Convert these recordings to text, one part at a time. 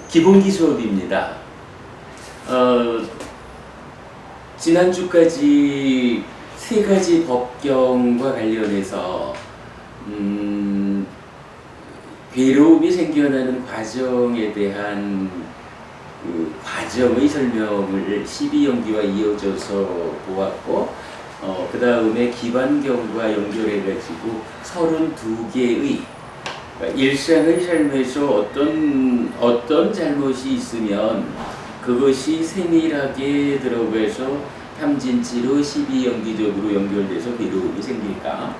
기본기 수업입니다. 지난주까지 세 가지 법경과 관련해서 괴로움이 생겨나는 과정에 대한 그 과정의 설명을 12연기와 이어져서 보았고, 그 다음에 기반경과 연결해가지고 32개의 일상의 삶에서 어떤 잘못이 있으면 그것이 세밀하게 들어가서 탐진치로 12연기적으로 연결돼서 괴로움이 생길까?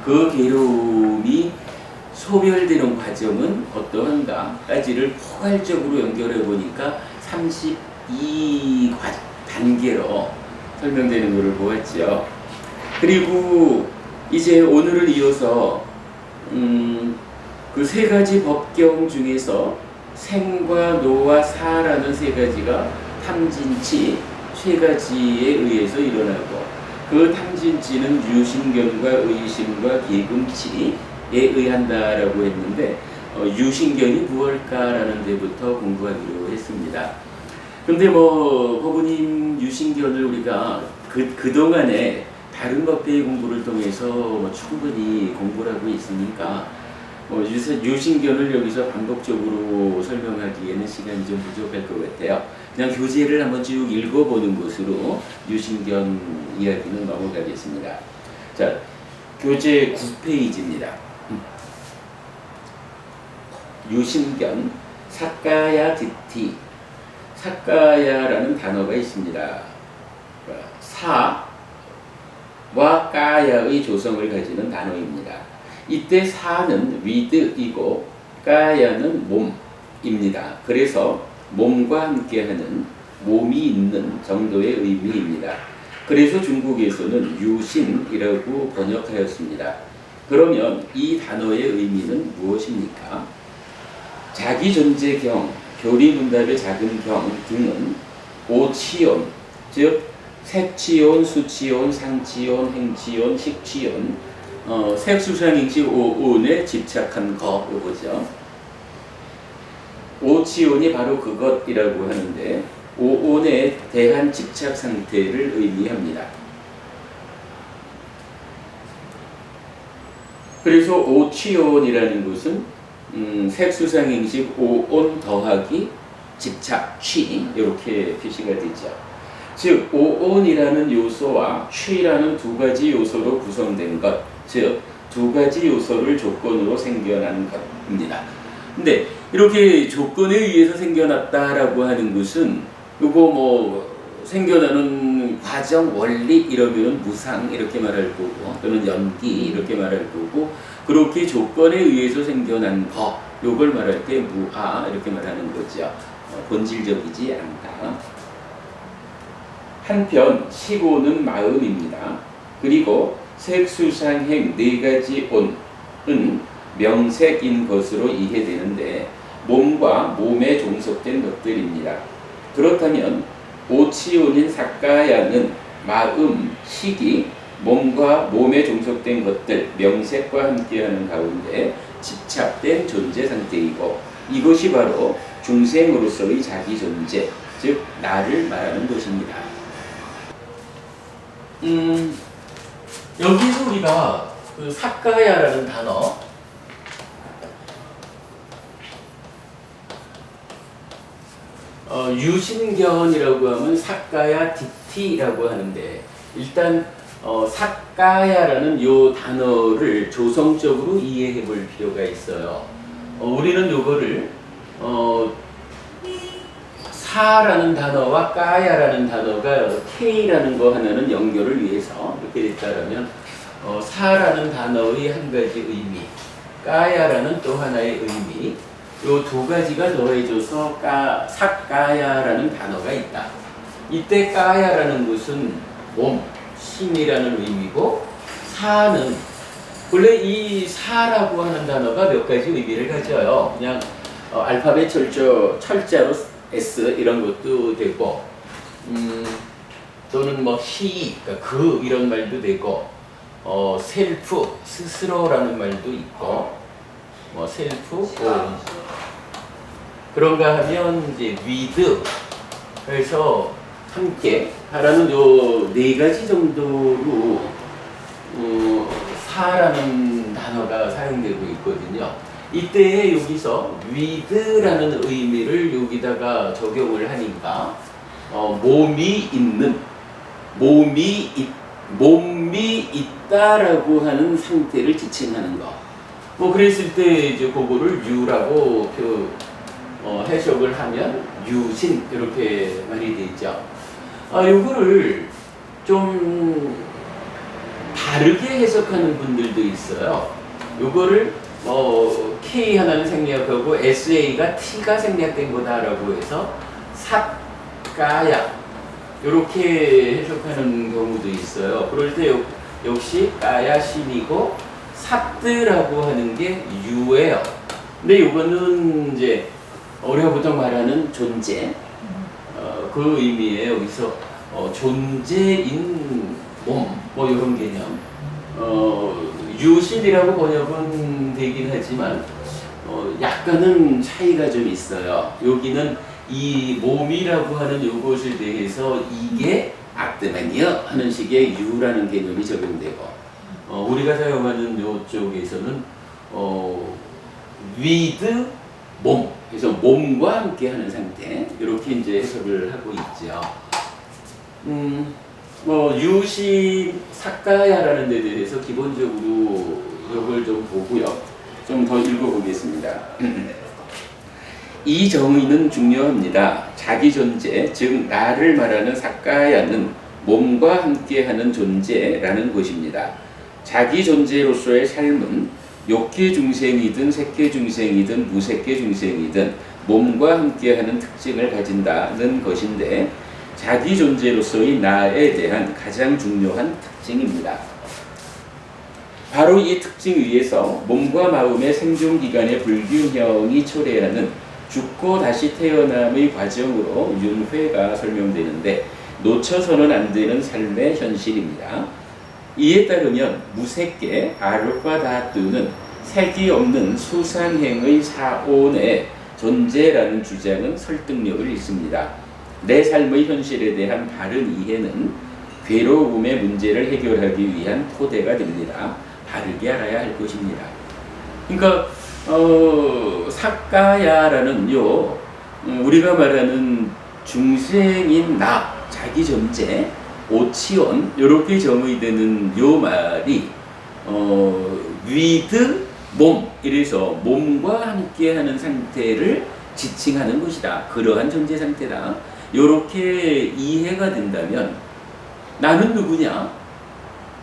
그 괴로움이 소멸되는 과정은 어떠한가까지를 포괄적으로 연결해 보니까 32단계로 설명되는 것을 보았죠. 그리고 이제 오늘을 이어서 그 세 가지 법경 중에서 생과 노와 사라는 세 가지가 탐진치 세 가지에 의해서 일어나고, 그 탐진치는 유신견과 의심과 기금치에 의한다라고 했는데, 유신견이 무엇일까라는 데부터 공부하기로 했습니다. 근데 법부님 유신견을 우리가 그동안에 다른 법회의 공부를 통해서 충분히 공부를 하고 있으니까 유신견을 여기서 반복적으로 설명하기에는 시간이 좀 부족할 것 같아요. 그냥 교재를 한번 쭉 읽어보는 것으로 유신견 이야기는 넘어가겠습니다. 자, 교재 9페이지입니다. 유신견, 사까야 디티. 사까야라는 단어가 있습니다. 사와 까야의 조성을 가지는 단어입니다. 이때 사는 위드이고 까야는 몸입니다. 그래서 몸과 함께하는 몸이 있는 정도의 의미입니다. 그래서 중국에서는 유신이라고 번역하였습니다. 그러면 이 단어의 의미는 무엇입니까? 자기 존재경, 교리문답의 작은 경 등은 오치온, 즉 색치온, 수치온, 상치온, 행치온, 식치온, 색수상행식 오온에 집착한 거, 이거죠. 오치온이 바로 그것이라고 하는데, 오온에 대한 집착 상태를 의미합니다. 그래서 오치온이라는 것은 색수상행식 오온 더하기 집착, 취, 이렇게 표시가 되죠. 즉 오온이라는 요소와 취라는 두 가지 요소로 구성된 것, 즉 두 가지 요소를 조건으로 생겨난 것입니다. 근데 이렇게 조건에 의해서 생겨났다라고 하는 것은 요거 생겨나는 과정, 원리 이러면 무상 이렇게 말할 거고, 또는 연기 이렇게 말할 거고, 그렇게 조건에 의해서 생겨난 것, 요걸 말할 때 무아 이렇게 말하는 거죠. 본질적이지 않다. 한편 식오는 마음입니다. 그리고 색수상행 네 가지 온은 명색인 것으로 이해되는데, 몸과 몸에 종속된 것들입니다. 그렇다면 오치온인 사까야는 마음, 식이 몸과 몸에 종속된 것들, 명색과 함께하는 가운데 집착된 존재 상태이고, 이것이 바로 중생으로서의 자기 존재, 즉 나를 말하는 것입니다. 여기서 우리가 그 사까야라는 단어, 유신견이라고 하면 사까야 디티라고 하는데, 일단 사까야라는 요 단어를 조성적으로 이해해 볼 필요가 있어요. 우리는 요거를 사라는 단어와 까야라는 단어가 K라는 거 하나는 연결을 위해서 이렇게 됐다라면, 사라는 단어의 한 가지 의미, 까야라는 또 하나의 의미, 요 두 가지가 더해져서 사까야라는 단어가 있다. 이때 까야라는 것은 몸, 신이라는 의미고, 사는 원래 이 사라고 하는 단어가 몇 가지 의미를 가져요. 그냥 알파벳 철자로 S 이런 것도 되고, 또는 he, 그러니까 그 이런 말도 되고, 셀프, 스스로라는 말도 있고, 셀프, 그런가 하면 이제 with 그래서 함께 하라는 요 네 가지 정도로 사라는 단어가 사용되고 있거든요. 이때 여기서 with라는 의미를 여기다가 적용을 하니까 몸이 있는 몸이 있다라고 하는 상태를 지칭하는 거. 뭐 그랬을 때 이제 그거를 유라고 해석을 하면 유신 이렇게 말이 되죠. 요거를 좀 다르게 해석하는 분들도 있어요. 요거를 K 하나는 생략하고 SA가 T가 생략된 거다라고 해서 삿가야 이렇게 해석하는 경우도 있어요. 그럴 때 역시 까야 신이고 삿드라고 하는 게 유예요. 근데 이거는 이제 우리가 보통 말하는 존재 그 의미에 여기서 존재인 몸 뭐 이런 개념 유신이라고 번역은 되긴 하지만 약간은 차이가 좀 있어요. 여기는 이 몸이라고 하는 요것에 대해서 이게 악드만이여 하는 식의 유라는 개념이 적용되고 우리가 사용하는 요쪽에서는 with 몸 그래서 몸과 함께 하는 상태 이렇게 이제 해석을 하고 있죠. 유신 삿가야라는 데 대해서 기본적으로 이걸 좀 보고요. 좀 더 읽어보겠습니다. 이 정의는 중요합니다. 자기 존재, 즉 나를 말하는 삿가야는 몸과 함께하는 존재라는 것입니다. 자기 존재로서의 삶은 욕계 중생이든 색계 중생이든 무색계 중생이든 몸과 함께하는 특징을 가진다는 것인데 자기 존재로서의 나에 대한 가장 중요한 특징입니다. 바로 이 특징 위에서 몸과 마음의 생존기간의 불균형이 초래하는 죽고 다시 태어남의 과정으로 윤회가 설명되는데 놓쳐서는 안 되는 삶의 현실입니다. 이에 따르면 무색계 알파다뚜는 색이 없는 수상행의 사온의 존재라는 주장은 설득력을 잃습니다. 내 삶의 현실에 대한 바른 이해는 괴로움의 문제를 해결하기 위한 토대가 됩니다. 바르게 알아야 할 것입니다. 그러니까 삿가야라는 우리가 말하는 중생인 나, 자기 존재, 오치원 이렇게 정의되는 요 말이 with 몸 이래서 몸과 함께하는 상태를 지칭하는 것이다. 그러한 존재 상태다. 이렇게 이해가 된다면 나는 누구냐?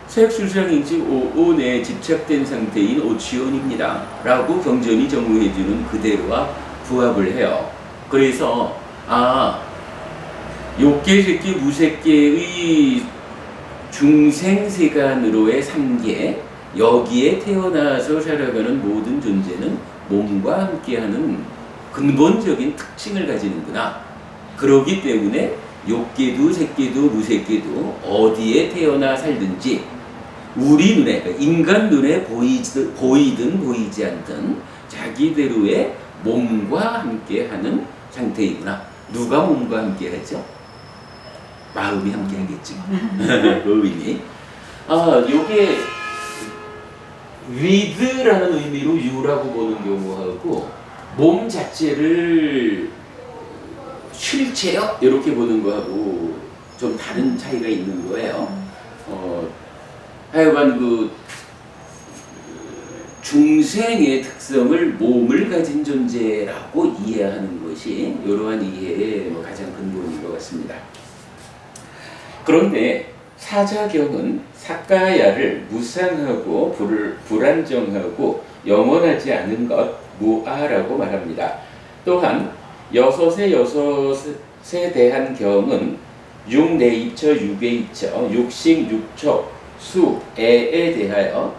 색술상인지 오온에 집착된 상태인 오치원입니다. 라고 경전이 정의해주는 그대로와 부합을 해요. 그래서 욕계, 색계, 무색계의 중생세간으로의 삼계 여기에 태어나서 살아가는 모든 존재는 몸과 함께하는 근본적인 특징을 가지는구나. 그러기 때문에 욕계도 색계도 무색계도 어디에 태어나 살든지 우리 눈에 그러니까 인간 눈에 보이든 보이지 않든 자기대로의 몸과 함께하는 상태이구나. 누가 몸과 함께하죠? 마음이 함께하겠죠. 그 의미. 요게 with라는 의미로 you라고 보는 경우하고 몸 자체를 실체요? 이렇게 보는 거하고 좀 다른 차이가 있는 거예요. 하여간 그 중생의 특성을 몸을 가진 존재라고 이해하는 것이 이러한 이해의 가장 근본인 것 같습니다. 그런데 사자경은 삿가야를 무상하고 불안정하고 영원하지 않은 것 무아라고 말합니다. 또한 여섯에 대한 경은 육내입처, 육외입처, 육식, 육척, 수, 애에 대하여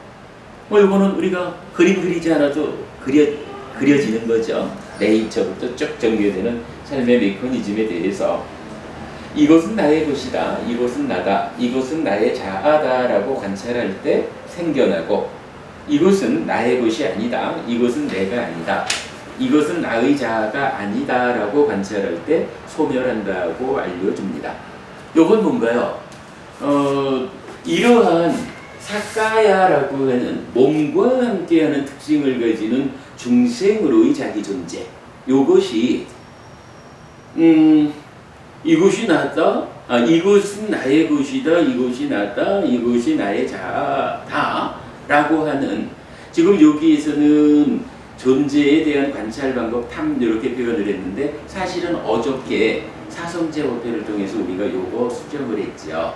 이거는 우리가 그림 그리지 않아도 그려지는 거죠. 내입처부터 쭉 전개되는 삶의 메커니즘에 대해서 이것은 나의 것이다, 이것은 나다, 이것은 나의 자아다라고 관찰할 때 생겨나고 이것은 나의 것이 아니다, 이것은 내가 아니다. 이것은 나의 자아가 아니다라고 관찰할 때 소멸한다고 알려줍니다. 요건 뭔가요? 이러한 사까야라고 하는 몸과 함께하는 특징을 가지는 중생으로의 자기 존재, 요것이 이것이 나다, 이것은 나의 것이다, 이것이 나다, 이것이 나의 자아다 라고 하는, 지금 여기에서는 존재에 대한 관찰 방법 탐 이렇게 표현을 했는데, 사실은 어저께 사성제 어폐를 통해서 우리가 요거 수정을 했죠.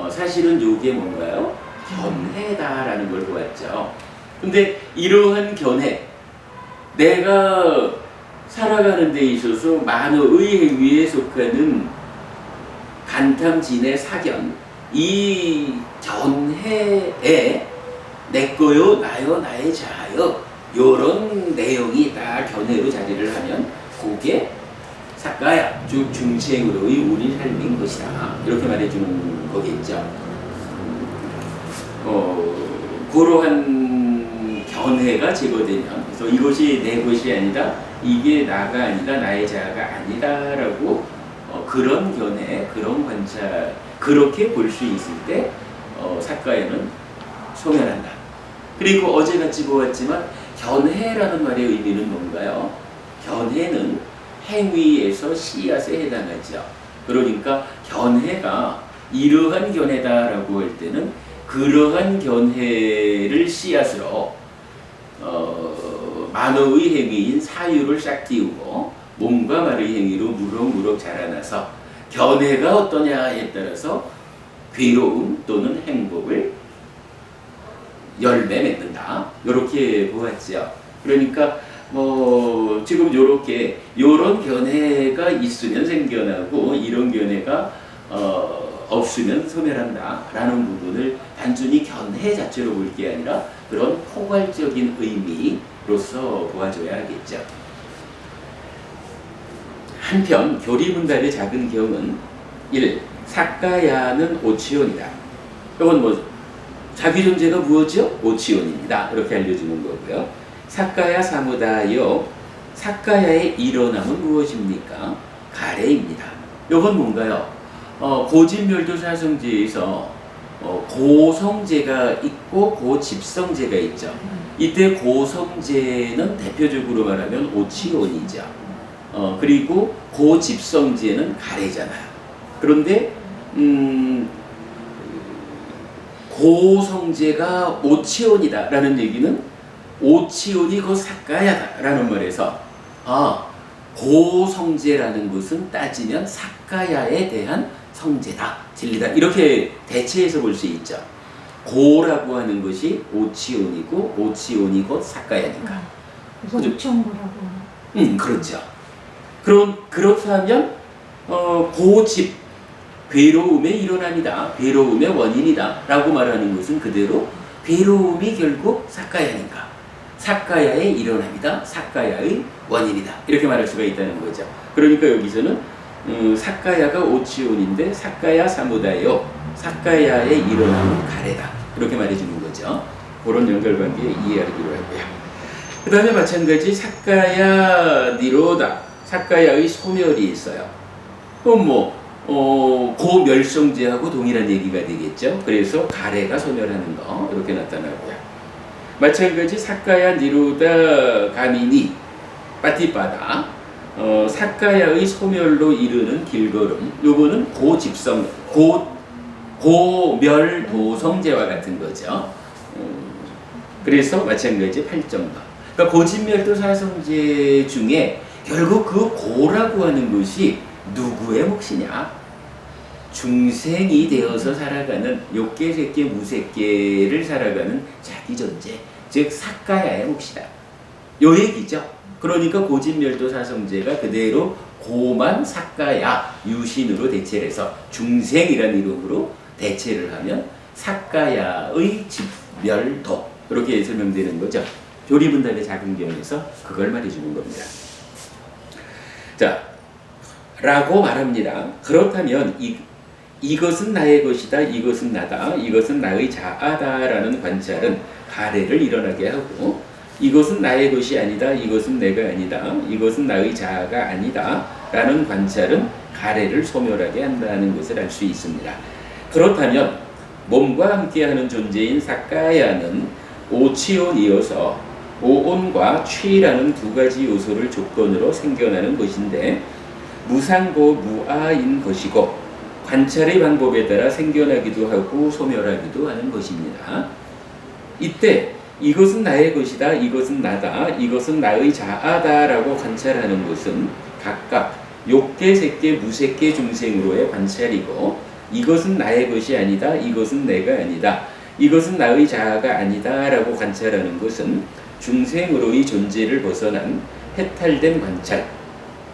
사실은 요게 뭔가요? 견해다라는 걸 보았죠. 근데 이러한 견해, 내가 살아가는 데 있어서 만어의 행위에 속하는 간탐진의 사견, 이 견해에 내 거요, 나요, 나의 자요, 요런 내용이 다 견해로 자리를 하면 그게 사까야, 즉 중생으로의 우리 삶인 것이다, 이렇게 말해주는 거겠죠. 그러한 견해가 제거되면, 그래서 이것이 내 것이 아니다, 이게 나가 아니다, 나의 자아가 아니다라고 그런 견해, 그런 관찰, 그렇게 볼 수 있을 때 사까야는 소멸한다. 그리고 어제같이 보았지만 견해라는 말의 의미는 뭔가요? 견해는 행위에서 씨앗에 해당하죠. 그러니까 견해가 이러한 견해다라고 할 때는 그러한 견해를 씨앗으로 만어의 행위인 사유를 싹 띄우고 몸과 말의 행위로 무럭무럭 자라나서 견해가 어떠냐에 따라서 괴로움 또는 행복을 열매 맺는다, 이렇게 보았죠. 그러니까 지금 요런 견해가 있으면 생겨나고 이런 견해가 없으면 소멸한다 라는 부분을 단순히 견해 자체로 볼 게 아니라 그런 포괄적인 의미로서 보아줘야 하겠죠. 한편 교리문답의 작은 경은 1. 사까야는 오치온이다. 이건 자기 존재가 무엇이요? 오치온입니다. 이렇게 알려주는 거고요. 사까야 사무다요. 사까야의 일어남은 무엇입니까? 가래입니다. 이건 뭔가요? 고집멸도 사성제에서 고성제가 있고 고집성제가 있죠. 이때 고성제는 대표적으로 말하면 오치온이죠. 그리고 고집성제는 가래잖아요. 그런데 고성제가 오치온이다라는 얘기는 오치온이 그 사까야다라는 말에서 고성제라는 것은 따지면 사까야에 대한 성제다, 진리다, 이렇게 대체해서 볼 수 있죠. 고라고 하는 것이 오치온이고 오치온이 곧 사까야니까. 그래서 오치온고라고. 그렇죠. 그렇다면 고집, 괴로움의 일어남이다, 괴로움의 원인이다 라고 말하는 것은 그대로 괴로움이 결국 사까야니까 사까야의 일어남이다, 사까야의 원인이다, 이렇게 말할 수가 있다는 거죠. 그러니까 여기서는 사까야가 오치온인데 사까야 사무다요, 사까야의 일어남은 가래다, 이렇게 말해주는 거죠. 그런 연결관계 이해하기로 하고요. 그 다음에 마찬가지 사까야 니로다, 사까야의 소멸이 있어요. 그럼 고멸성제하고 동일한 얘기가 되겠죠. 그래서 가래가 소멸하는 거, 이렇게 나타나고요. 마찬가지 사까야 니로다 가미니 빠티빠다, 사까야의 소멸로 이르는 길걸음, 요거는 고집성, 고멸도성제와 같은 거죠. 그래서 마찬가지 8점과, 그러니까 고집멸도 사성제 중에 결국 그 고라고 하는 것이 누구의 몫이냐? 중생이 되어서 살아가는 욕계, 색계, 무색계를 살아가는 자기 존재, 즉 사까야의 몫이다, 요 얘기죠. 그러니까 고집멸도 사성제가 그대로 고만 사까야 유신으로 대체를 해서 중생이라는 이름으로 대체를 하면 사까야의 집멸도, 이렇게 설명되는 거죠. 교리문답의 작은 경에서 그걸 말해주는 겁니다. 자, 라고 말합니다. 그렇다면 이것은 나의 것이다, 이것은 나다, 이것은 나의 자아다 라는 관찰은 가래를 일어나게 하고, 이것은 나의 것이 아니다. 이것은 내가 아니다. 이것은 나의 자아가 아니다. 라는 관찰은 가래를 소멸하게 한다는 것을 알 수 있습니다. 그렇다면 몸과 함께하는 존재인 사까야는 오치온이어서 오온과 취라는 두 가지 요소를 조건으로 생겨나는 것인데 무상고 무아인 것이고 관찰의 방법에 따라 생겨나기도 하고 소멸하기도 하는 것입니다. 이때 이것은 나의 것이다, 이것은 나다, 이것은 나의 자아다 라고 관찰하는 것은 각각 욕계, 색계, 무색계 중생으로의 관찰이고 이것은 나의 것이 아니다, 이것은 내가 아니다, 이것은 나의 자아가 아니다 라고 관찰하는 것은 중생으로의 존재를 벗어난 해탈된 관찰,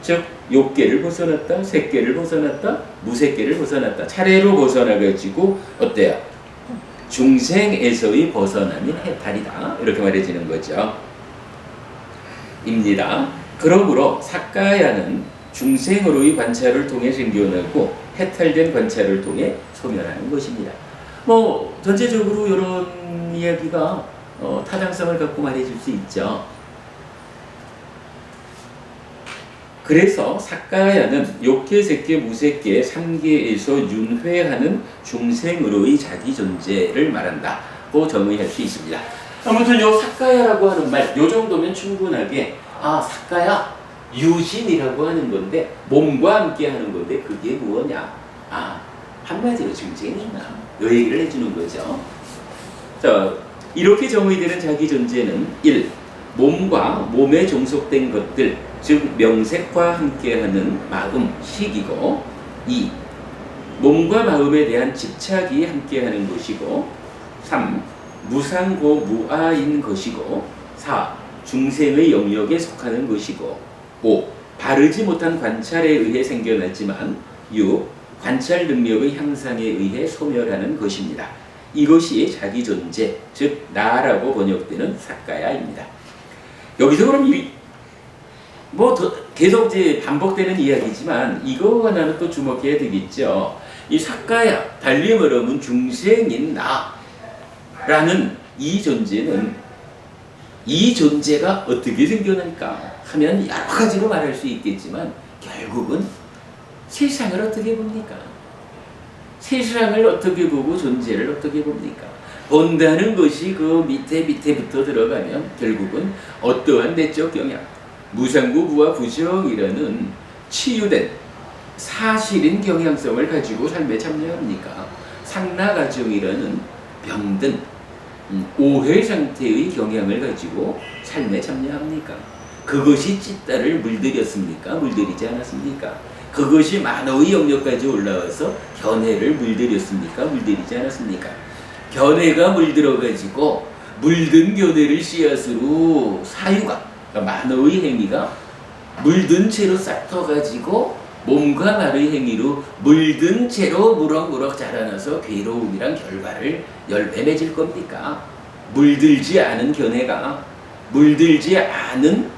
즉 욕계를 벗어났다, 색계를 벗어났다, 무색계를 벗어났다, 차례로 벗어나가지고 어때요? 중생에서의 벗어남이 해탈이다 이렇게 말해지는 거죠. 입니다. 그러므로 사까야는 중생으로의 관찰을 통해 생겨나고 해탈된 관찰을 통해 소멸하는 것입니다. 뭐 전체적으로 이런 이야기가 타당성을 갖고 말해줄 수 있죠. 그래서 사까야는 욕계, 색계, 무색계 3계에서 윤회하는 중생으로의 자기 존재를 말한다고 정의할 수 있습니다. 아무튼 요 사까야라고 하는 말, 요 정도면 충분하게 사까야 유신이라고 하는 건데 몸과 함께 하는 건데 그게 뭐냐? 한마디로 중생이구나. 요 얘기를 해주는 거죠. 자, 이렇게 정의되는 자기 존재는 1. 몸과 몸에 종속된 것들, 즉 명색과 함께하는 마음, 식이고 2. 몸과 마음에 대한 집착이 함께하는 것이고 3. 무상고 무아인 것이고 4. 중생의 영역에 속하는 것이고 5. 바르지 못한 관찰에 의해 생겨났지만 6. 관찰 능력의 향상에 의해 소멸하는 것입니다. 이것이 자기 존재, 즉 나라고 번역되는 사까야입니다. 여기서 그럼 계속 이제 반복되는 이야기지만 이거 하나는 또 주목해야 되겠죠. 이 사까야, 달리 말하면 중생인 나라는 이 존재는 이 존재가 어떻게 생겨날까 하면 여러 가지로 말할 수 있겠지만 결국은 세상을 어떻게 봅니까? 세상을 어떻게 보고 존재를 어떻게 봅니까? 본다는 것이 그 밑에부터 들어가면 결국은 어떠한 내적 경향, 무상고 부와 부정이라는 치유된 사실인 경향성을 가지고 삶에 참여합니까? 상나가정이라는 병든 오해 상태의 경향을 가지고 삶에 참여합니까? 그것이 찢다를 물들였습니까? 물들이지 않았습니까? 그것이 만호의 영역까지 올라와서 견해를 물들였습니까? 물들이지 않았습니까? 견해가 물들어가지고 물든 견해를 씨앗으로 사유가, 그러니까 만호의 행위가 물든 채로 싹터가지고 몸과 말의 행위로 물든 채로 무럭무럭 자라나서 괴로움이란 결과를 열매 맺을 겁니까? 물들지 않은 견해가 물들지 않은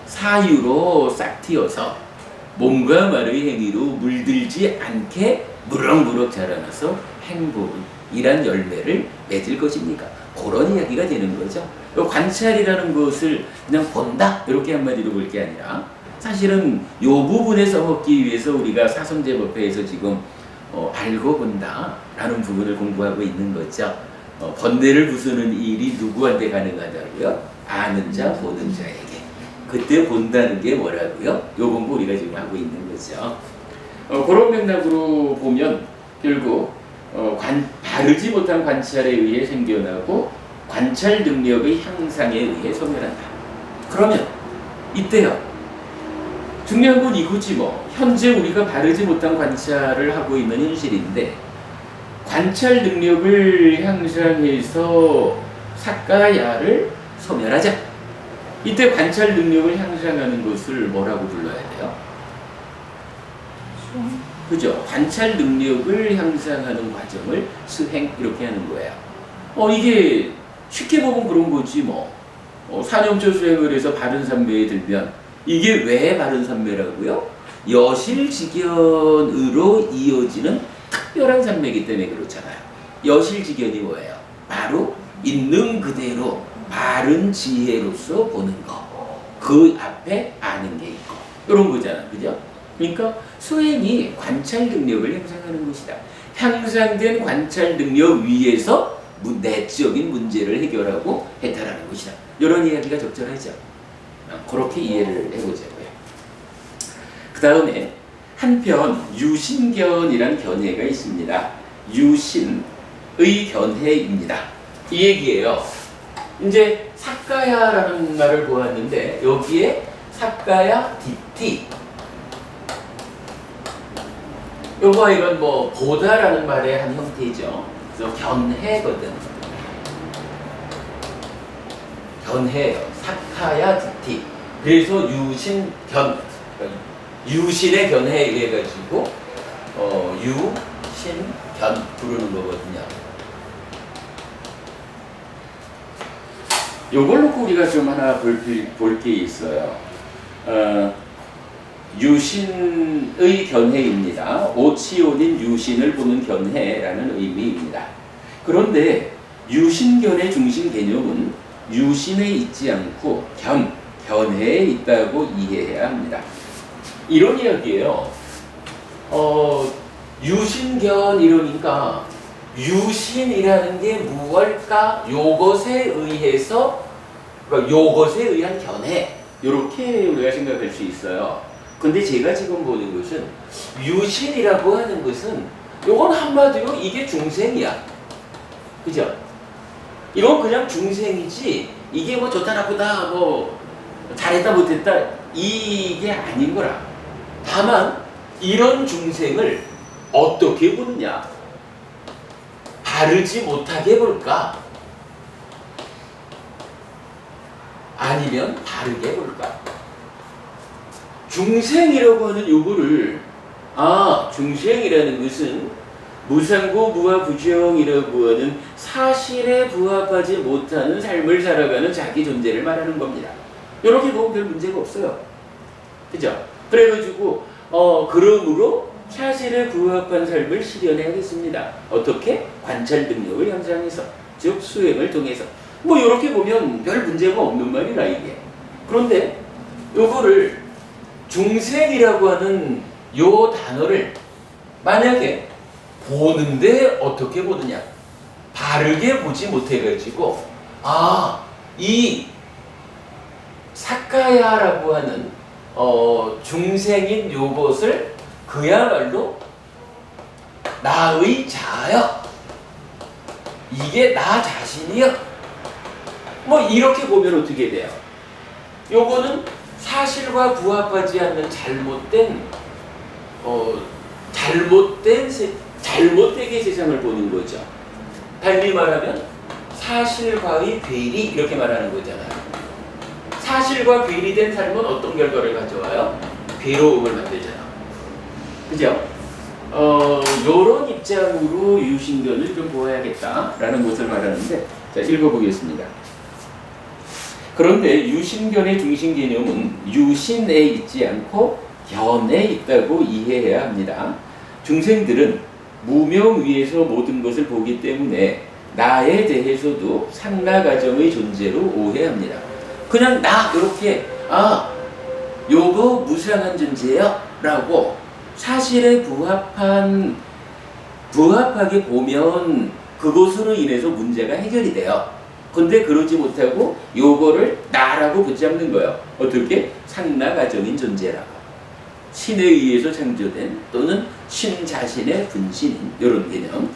사유로 싹 튀어서 몸과 말의 행위로 물들지 않게 무럭무럭 자라나서 행복이란 열매를 맺을 것입니까? 그런 이야기가 되는 거죠. 관찰이라는 것을 그냥 본다 이렇게 한마디로 볼 게 아니라 사실은 이 부분에 써먹기 위해서 우리가 사성제법회에서 지금 알고 본다라는 부분을 공부하고 있는 거죠. 번뇌를 부수는 일이 누구한테 가능하다고요? 아는 자, 보는 자에게. 그때 본다는 게 뭐라고요? 요 공부 우리가 지금 하고 있는 거죠. 그런 맥락으로 보면 결국 바르지 못한 관찰에 의해 생겨나고 관찰 능력의 향상에 의해 소멸한다. 그러면 이때요. 중요한 건 이거지 뭐. 현재 우리가 바르지 못한 관찰을 하고 있는 현실인데 관찰 능력을 향상해서 사까야를 소멸하자. 이때 관찰 능력을 향상하는 것을 뭐라고 불러야 돼요? 그죠? 관찰 능력을 향상하는 과정을 수행 이렇게 하는 거예요. 이게 쉽게 보면 그런 거지 뭐. 사념조 수행을 해서 바른 삼매에 들면 이게 왜 바른 삼매라고요? 여실직연으로 이어지는 특별한 삼매이기 때문에 그렇잖아요. 여실직연이 뭐예요? 바로 있는 그대로 바른 지혜로서 보는 거. 그 앞에 아는 게 있고. 이런 거잖아. 그죠? 그러니까 수행이 관찰 능력을 향상하는 것이다. 향상된 관찰 능력 위에서 내적인 문제를 해결하고 해탈하는 것이다. 이런 이야기가 적절하죠. 그렇게 이해를 해보자고요. 그 다음에 한편 유신견이란 견해가 있습니다. 유신의 견해입니다. 이 얘기예요. 이제 사까야라는 말을 보았는데 여기에 사까야 디티 요거 이건 뭐 보다라는 말의 한 형태죠. 그래서 견해거든. 견해예요. 사카야 디티. 그래서 유신의 견해에 의해 가지고 유신견 부르는 거거든요. 요걸 놓고 우리가 좀 하나 볼 게 있어요. 유신의 견해입니다. 오치온인 유신을 보는 견해라는 의미입니다. 그런데 유신견의 중심 개념은 유신에 있지 않고 견해에 있다고 이해해야 합니다. 이런 이야기예요. 유신견 이러니까 유신이라는 게 무엇일까? 요것에 의해서, 그러니까 요것에 의한 견해, 이렇게 우리가 생각할 수 있어요. 근데 제가 지금 보는 것은 유신이라고 하는 것은 요건 한마디로 이게 중생이야. 그죠? 이건 그냥 중생이지 이게 뭐 좋다 나쁘다 뭐 잘했다 못했다 이게 아닌 거라. 다만 이런 중생을 어떻게 보느냐? 바르지 못하게 볼까? 아니면 바르게 볼까? 중생이라고 하는 요거를 중생이라는 것은 무상고 무아부정이라고 하는 사실에 부합하지 못하는 삶을 살아가는 자기 존재를 말하는 겁니다. 이렇게 보면 별 문제가 없어요. 그죠? 그래가지고 그러므로 사실에 부합한 삶을 실현해야겠습니다. 어떻게? 관찰 능력을 향상해서, 즉 수행을 통해서. 뭐 이렇게 보면 별 문제가 없는 말이라 이게. 그런데 요거를 중생이라고 하는 요 단어를 만약에 보는데 어떻게 보느냐? 바르게 보지 못해가지고 이 사카야라고 하는 중생인 요것을 그야말로 나의 자아여, 이게 나 자신이여, 뭐 이렇게 보면 어떻게 돼요? 요거는 사실과 부합하지 않는 잘못되게 세상을 보는 거죠. 달리 말하면 사실과의 괴리, 이렇게 말하는 거잖아요. 사실과 괴리된 삶은 어떤 결과를 가져와요? 괴로움을 만들잖아. 그죠? 요런 입장으로 유신견을 좀 보아야겠다라는 것을 말하는데, 자, 읽어보겠습니다. 그런데 유신견의 중심 개념은 유신에 있지 않고 견에 있다고 이해해야 합니다. 중생들은 무명 위에서 모든 것을 보기 때문에 나에 대해서도 상나 가정의 존재로 오해합니다. 그냥 나 이렇게 요거 무상한 존재야 라고 사실에 부합하게 보면 그것으로 인해서 문제가 해결이 돼요. 근데 그러지 못하고 요거를 나라고 붙잡는 거예요. 어떻게? 상나 가정인 존재라고. 신에 의해서 창조된 또는 신 자신의 분신인 이런 개념.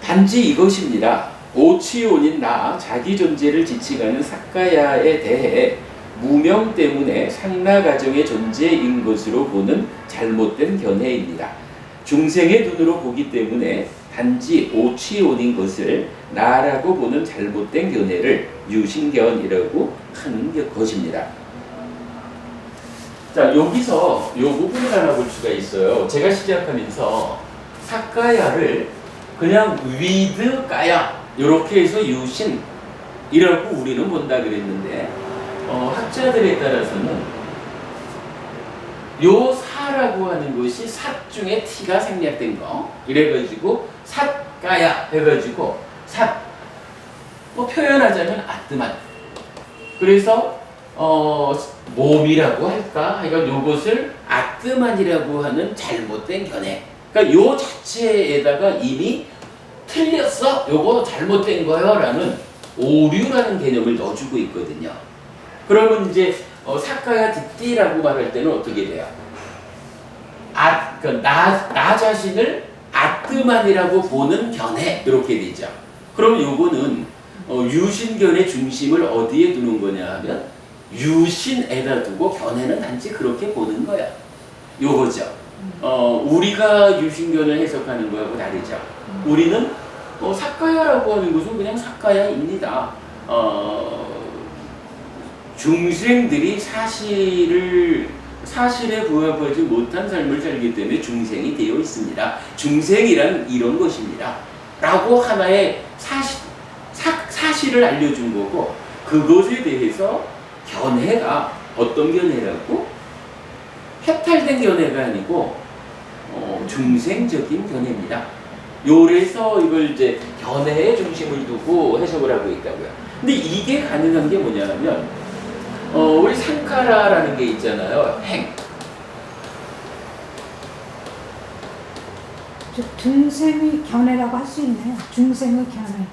단지 이것입니다. 오치온인 나, 자기 존재를 지칭하는 사카야에 대해 무명 때문에 상나 가정의 존재인 것으로 보는 잘못된 견해입니다. 중생의 눈으로 보기 때문에 단지 오치온인 것을 나라고 보는 잘못된 견해를 유신견이라고 하는 것입니다. 자, 여기서 요 부분을 하나 볼 수가 있어요. 제가 시작하면서 사카야를 그냥 위드 까야 이렇게 해서 유신이라고 우리는 본다 그랬는데 학자들에 따라서는 요 사라고 하는 것이 삿 중에 티가 생략된 거 이래가지고 삿가야 해가지고 삿 뭐 표현하자면 아뜨만. 그래서 몸이라고 할까? 하여간 요것을 아뜨만이라고 하는 잘못된 견해. 그러니까 요 자체에다가 이미 틀렸어. 요거 잘못된 거요. 라는 오류라는 개념을 넣어주고 있거든요. 그러면 이제 사카야 디띠라고 말할 때는 어떻게 돼요? 그러니까 나 자신을 아뜨만이라고 보는 견해 이렇게 되죠. 그럼 요거는 유신견의 중심을 어디에 두는 거냐 하면 유신에다 두고 견해는 단지 그렇게 보는 거야. 요거죠. 우리가 유신견을 해석하는 거하고 다르죠. 우리는 사카야라고 하는 것은 그냥 사카야입니다. 중생들이 사실에 부합하지 못한 삶을 살기 때문에 중생이 되어 있습니다. 중생이란 이런 것입니다. 라고 하나의 사실을 알려준 거고, 그것에 대해서 견해가 어떤 견해라고? 해탈된 견해가 아니고 중생적인 견해입니다. 요래서 이걸 이제 견해의 중심을 두고 해석을 하고 있다고요. 근데 이게 가능한 게 뭐냐면 우리 상카라라는 게 있잖아요. 행. 중생의 견해라고 할 수 있나요? 중생의 견해.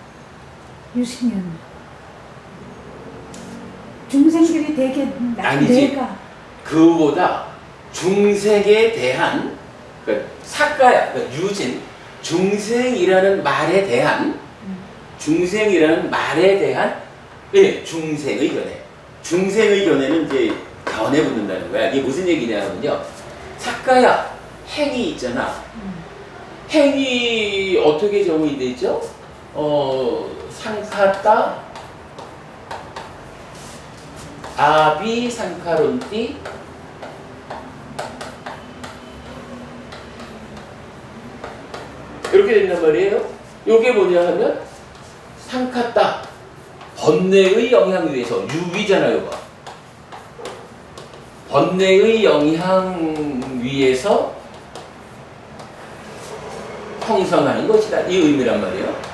유신견. 중생들이 되게 아니지. 내가 그보다 중생에 대한 그러니까 사카야, 그러니까 유진, 중생이라는 말에 대한 예, 중생의 견해. 중생의 견해는 이제 견해 붙는다는 거야. 이게 무슨 얘기냐면요. 사카야, 행이 있잖아. 행이 어떻게 정의 되죠? 상카따, 아비 상카론띠, 이렇게 된단 말이에요. 요게 뭐냐 하면 상카따, 번뇌의 영향 위에서, 유비잖아요, 이거. 번뇌의 영향 위에서 형성하는 것이다. 이 의미란 말이에요.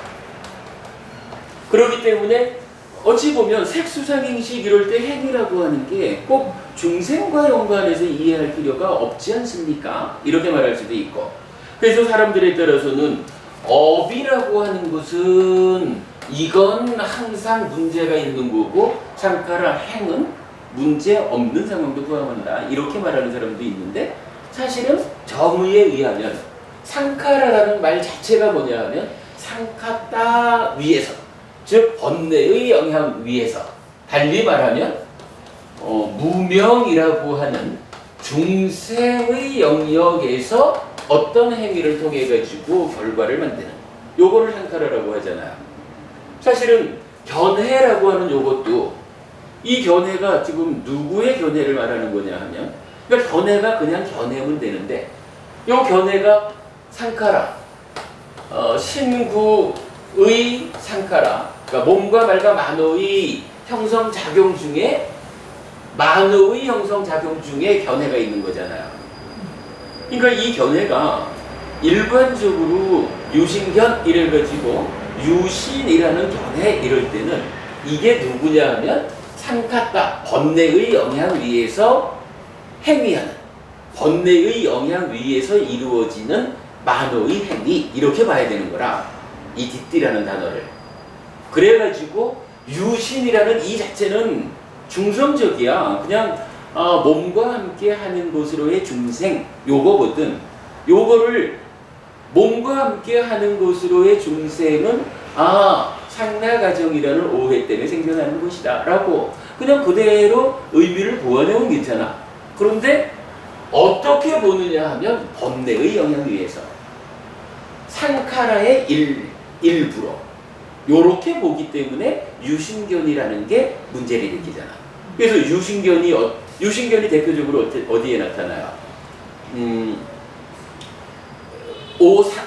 그렇기 때문에 어찌 보면 색수상행식 이럴 때 행이라고 하는 게 꼭 중생과 연관해서 이해할 필요가 없지 않습니까? 이렇게 말할 수도 있고. 그래서 사람들에 따라서는 업이라고 하는 것은 이건 항상 문제가 있는 거고 상카라 행은 문제 없는 상황도 포함한다. 이렇게 말하는 사람도 있는데 사실은 정의에 의하면 상카라라는 말 자체가 뭐냐 하면 상카따 위에서, 즉 번뇌의 영향 위에서, 달리 말하면 무명이라고 하는 중생의 영역에서 어떤 행위를 통해 가지고 결과를 만드는 요거를 상카라라고 하잖아요. 사실은 견해라고 하는 요것도 이 견해가 지금 누구의 견해를 말하는 거냐 하면, 그러니까 견해가 그냥 견해면 되는데 요 견해가 상카라, 신구의 상카라, 그러니까 몸과 말과 만호의 형성작용 중에 만호의 형성작용 중에 견해가 있는 거잖아요. 그러니까 이 견해가 일반적으로 유신견 이래가지고 유신이라는 견해 이럴 때는 이게 누구냐 하면 상카따, 번뇌의 영향 위에서 행위하는, 번뇌의 영향 위에서 이루어지는 만호의 행위, 이렇게 봐야 되는 거라. 이 디띠라는 단어를. 그래가지고 유신이라는 이 자체는 중성적이야. 그냥 몸과 함께 하는 것으로의 중생, 요거거든. 요거를 몸과 함께 하는 것으로의 중생은 상나가정이라는 오해 때문에 생겨나는 것이다 라고 그냥 그대로 의미를 보완해오면 괜찮아. 그런데 어떻게 보느냐 하면 번뇌의 영향 위에서 상카라의 일부러 요렇게 보기 때문에 유신견이라는 게 문제를 일으키잖아. 그래서 유신견이 대표적으로 어디에 나타나요?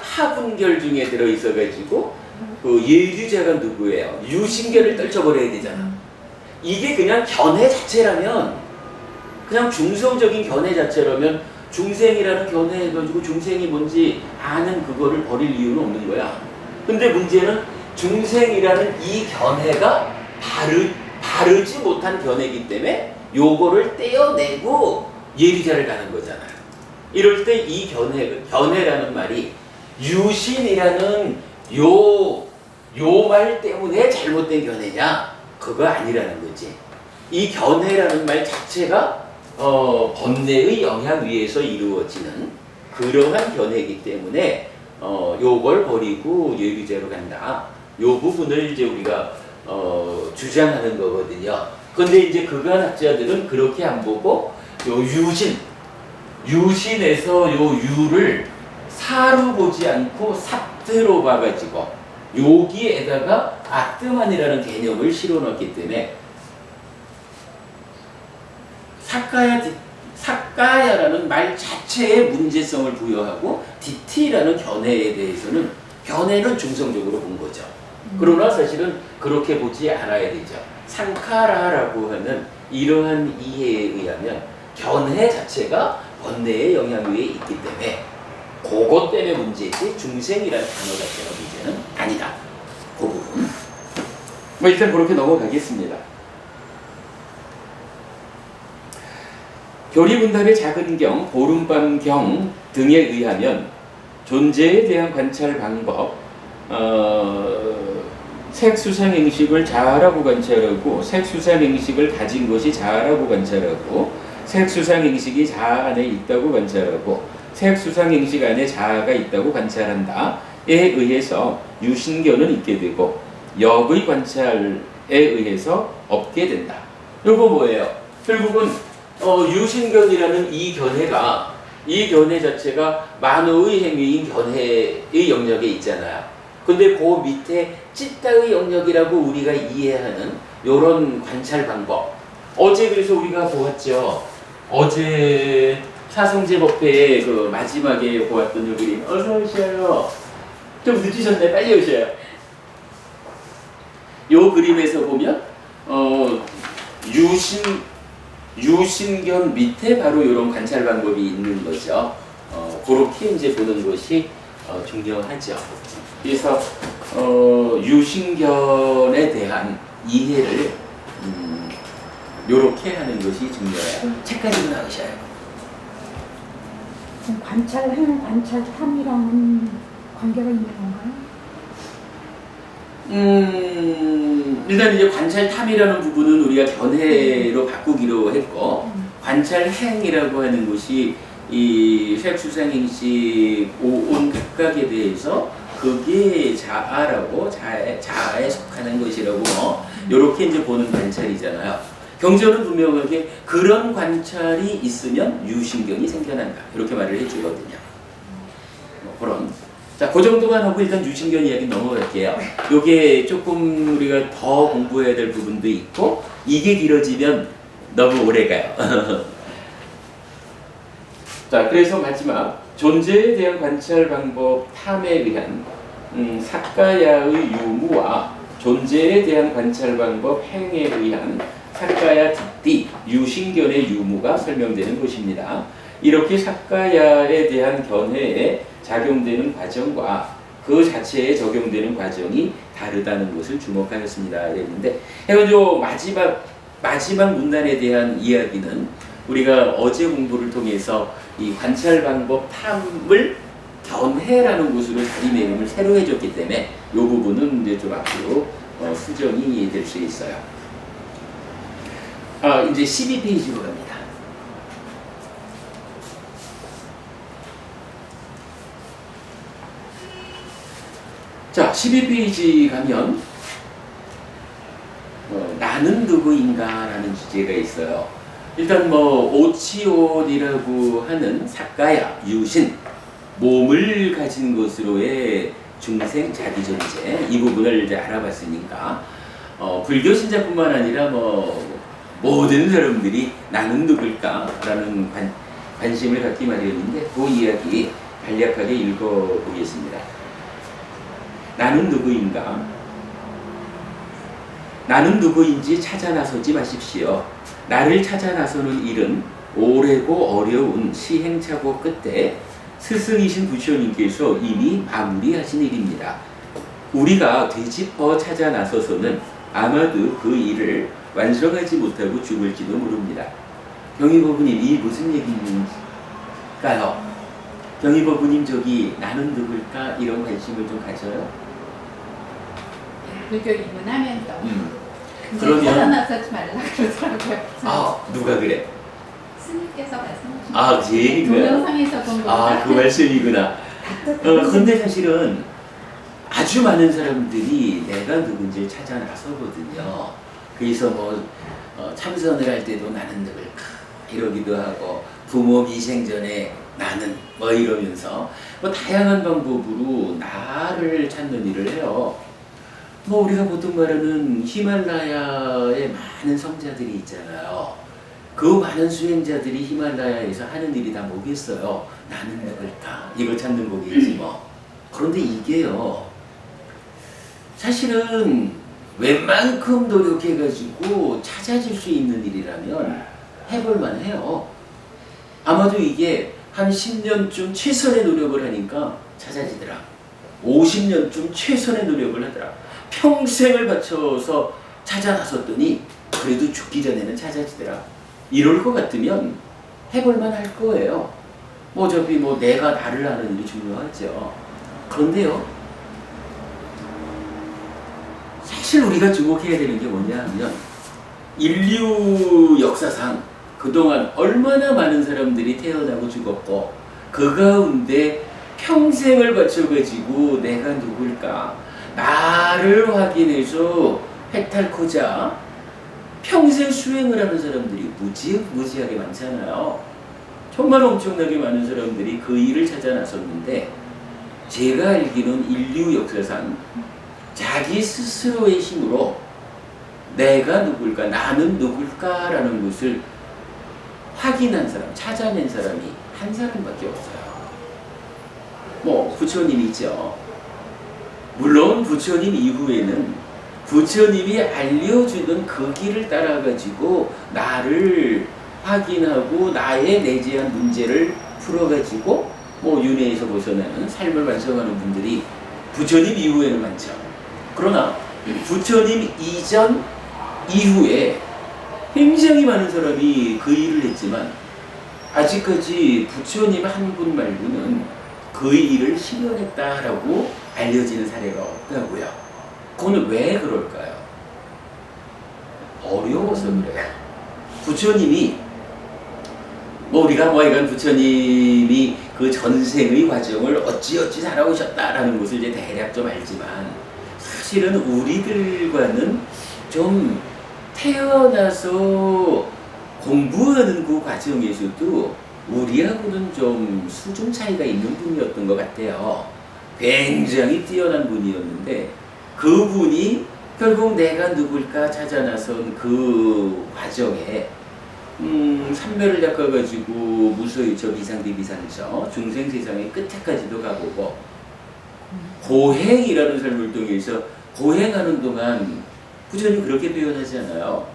하분결 중에 들어있어가지고 그 예류자가 누구예요? 유신견을 떨쳐버려야 되잖아. 이게 그냥 견해 자체라면, 그냥 중성적인 견해 자체라면 중생이라는 견해 해가지고 중생이 뭔지 아는 그거를 버릴 이유는 없는 거야. 근데 문제는 중생이라는 이 견해가 바르지 못한 견해이기 때문에 요거를 떼어내고 예비자를 가는 거잖아요. 이럴 때 이 견해라는 말이 유신이라는 요 말 때문에 잘못된 견해냐? 그거 아니라는 거지. 이 견해라는 말 자체가 번뇌의 영향 위에서 이루어지는 그러한 견해이기 때문에 요걸 버리고 예비자로 간다. 요 부분을 이제 우리가 주장하는 거거든요. 근데 이제 그간 학자들은 그렇게 안 보고 요 유신에서 요 유를 사로 보지 않고 삿대로 봐가지고 여기에다가 아뜨만이라는 개념을 실어넣기 때문에 사까야라는 말 자체에 문제성을 부여하고 디티라는 견해에 대해서는 견해는 중성적으로 본 거죠. 그러나 사실은 그렇게 보지 않아야 되죠. 상카라라고 하는 이러한 이해에 의하면 견해 자체가 번뇌의 영향 위에 있기 때문에 그것 때문에 문제지 중생이라는 단어 자체가 문제는 아니다. 그 부분. 뭐 일단 그렇게 넘어가겠습니다. 교리문답의 작은 경, 보름밤 경 등에 의하면 존재에 대한 관찰 방법, 색수상행식을 자아라고 관찰하고 색수상행식을 가진 것이 자아라고 관찰하고 색수상행식이 자아 안에 있다고 관찰하고 색수상행식 안에 자아가 있다고 관찰한다에 의해서 유신견은 있게 되고 역의 관찰에 의해서 없게 된다. 이거 뭐예요? 결국은 유신견이라는 이 견해 자체가 만호의 행위인 견해의 영역에 있잖아요. 근데 그 밑에 찌따의 영역이라고 우리가 이해하는 요런 관찰 방법. 어제 그래서 우리가 보았죠. 어제 사성제법회의 그 마지막에 보았던 요 그림. 어서 오셔요. 좀 늦으셨네. 빨리 오셔요. 요 그림에서 보면 유신견 밑에 바로 이런 관찰 방법이 있는 거죠. 그렇게 이제 보는 것이 중요하죠. 그래서 유신견에 대한 이해를 요렇게 하는 것이 중요해요. 책 가지고 나오셔요. 관찰행, 관찰탐이랑은 관계가 있는 건가요? 일단 이제 관찰탐이라는 부분은 우리가 견해로 바꾸기로 했고 관찰행이라고 하는 것이 이 색수상행식 오온 각각에 대해서 그게 자아라고 자아에 속하는 것이라고 이렇게 이제 보는 관찰이잖아요. 경전은 분명하게 그런 관찰이 있으면 유신견이 생겨난다 이렇게 말을 해주거든요. 그런 자, 그 정도만 하고 일단 유신견 이야기 넘어갈게요. 요게 조금 우리가 더 공부해야 될 부분도 있고 이게 길어지면 너무 오래 가요. 자, 그래서 마지막 존재에 대한 관찰 방법 탐에 의한 사까야의 유무와 존재에 대한 관찰 방법 행에 의한 사까야 디띠 유신견의 유무가 설명되는 것입니다. 이렇게 사까야에 대한 견해에 작용되는 과정과 그 자체에 적용되는 과정이 다르다는 것을 주목하였습니다. 이랬는데, 해가지고 마지막 문단에 대한 이야기는 우리가 어제 공부를 통해서 이 관찰 방법 탐을 견해라는 것으로 자리매김을 새로 해줬기 때문에 이 부분은 이제 좀 앞으로 수정이 될 수 있어요. 이제 12페이지로 갑니다. 자, 12페이지 가면 나는 누구인가 라는 주제가 있어요. 일단 오치온이라고 하는 사까야, 유신, 몸을 가진 것으로의 중생 자기존재 이 부분을 이제 알아봤으니까 불교 신자뿐만 아니라 모든 사람들이 나는 누굴까라는 관심을 갖기 마련인데 그 이야기 간략하게 읽어보겠습니다. 나는 누구인가? 나는 누구인지 찾아 나서지 마십시오. 나를 찾아 나서는 일은 오래고 어려운 시행착오 끝에 스승이신 부처님께서 이미 마무리하신 일입니다. 우리가 되짚어 찾아 나서서는 아마도 그 일을 완성하지 못하고 죽을지도 모릅니다. 경희버부님, 이 무슨 얘기인가요? 경희버부님, 저기 나는 누굴까 이런 관심을 좀 가져요? 불교 입문하면서 그러면 태어나서지 말라 그러더라고요. 아, 누가 그래? 스님께서 말씀하신 아, 예, 동영상에서 본 거구나. 아, 그 말씀이구나. 근데 사실은 아주 많은 사람들이 내가 누군지 찾아 나서거든요. 그래서 뭐 참선을 할 때도 나는 누굴까 이러기도 하고, 부모 미생 전에 나는 뭐 이러면서 뭐 다양한 방법으로 나를 찾는 일을 해요. 뭐 우리가 보통 말하는 히말라야의 많은 성자들이 있잖아요. 그 많은 수행자들이 히말라야에서 하는 일이 다 뭐겠어요? 나는 누굴까? 이걸 찾는 거겠지 뭐. 그런데 이게요, 사실은 웬만큼 노력해가지고 찾아질 수 있는 일이라면 해볼만 해요. 아마도 이게 한 10년쯤 최선의 노력을 하니까 찾아지더라. 50년쯤 최선의 노력을 하더라. 평생을 바쳐서 찾아 나섰더니 그래도 죽기 전에는 찾아지더라. 이럴 것 같으면 해볼만 할 거예요. 뭐 어차피 뭐 내가 나를 아는 일이 중요하죠. 그런데요, 사실 우리가 주목해야 되는 게 뭐냐 하면, 인류 역사상 그동안 얼마나 많은 사람들이 태어나고 죽었고, 그 가운데 평생을 바쳐가지고 내가 누굴까 나를 확인해서 해탈코자 평생 수행을 하는 사람들이 무지하게 많잖아요. 정말 엄청나게 많은 사람들이 그 일을 찾아 나섰는데, 제가 알기로는 인류 역사상 자기 스스로의 힘으로 내가 누굴까, 나는 누굴까라는 것을 확인한 사람, 찾아낸 사람이 한 사람밖에 없어요. 뭐 부처님이 있죠. 물론 부처님 이후에는 부처님이 알려주는 그 길을 따라가지고 나를 확인하고 나의 내재한 문제를 풀어가지고 뭐 윤회에서 벗어나는 삶을 완성하는 분들이 부처님 이후에는 많죠. 그러나 부처님 이전 이후에 굉장히 많은 사람이 그 일을 했지만, 아직까지 부처님 한 분 말고는 그 일을 실현했다라고 알려지는 사례가 없다고요. 그건 왜 그럴까요? 어려워서 그래요. 부처님이 뭐 우리가 뭐 이건 부처님이 그 전생의 과정을 어찌어찌 살아오셨다라는 것을 이제 대략 좀 알지만, 사실은 우리들과는 좀 태어나서 공부하는 그 과정에서도 우리하고는 좀 수준 차이가 있는 분이었던 것 같아요. 굉장히 뛰어난 분이었는데, 그분이 결국 내가 누굴까 찾아 나선 그 과정에 삼매를 닦아가지고 무소히 저 비상대비상저 중생세상의 끝에까지도 가보고, 고행이라는 삶을 통해서 고행하는 동안 부처님 그렇게 표현하지 않아요.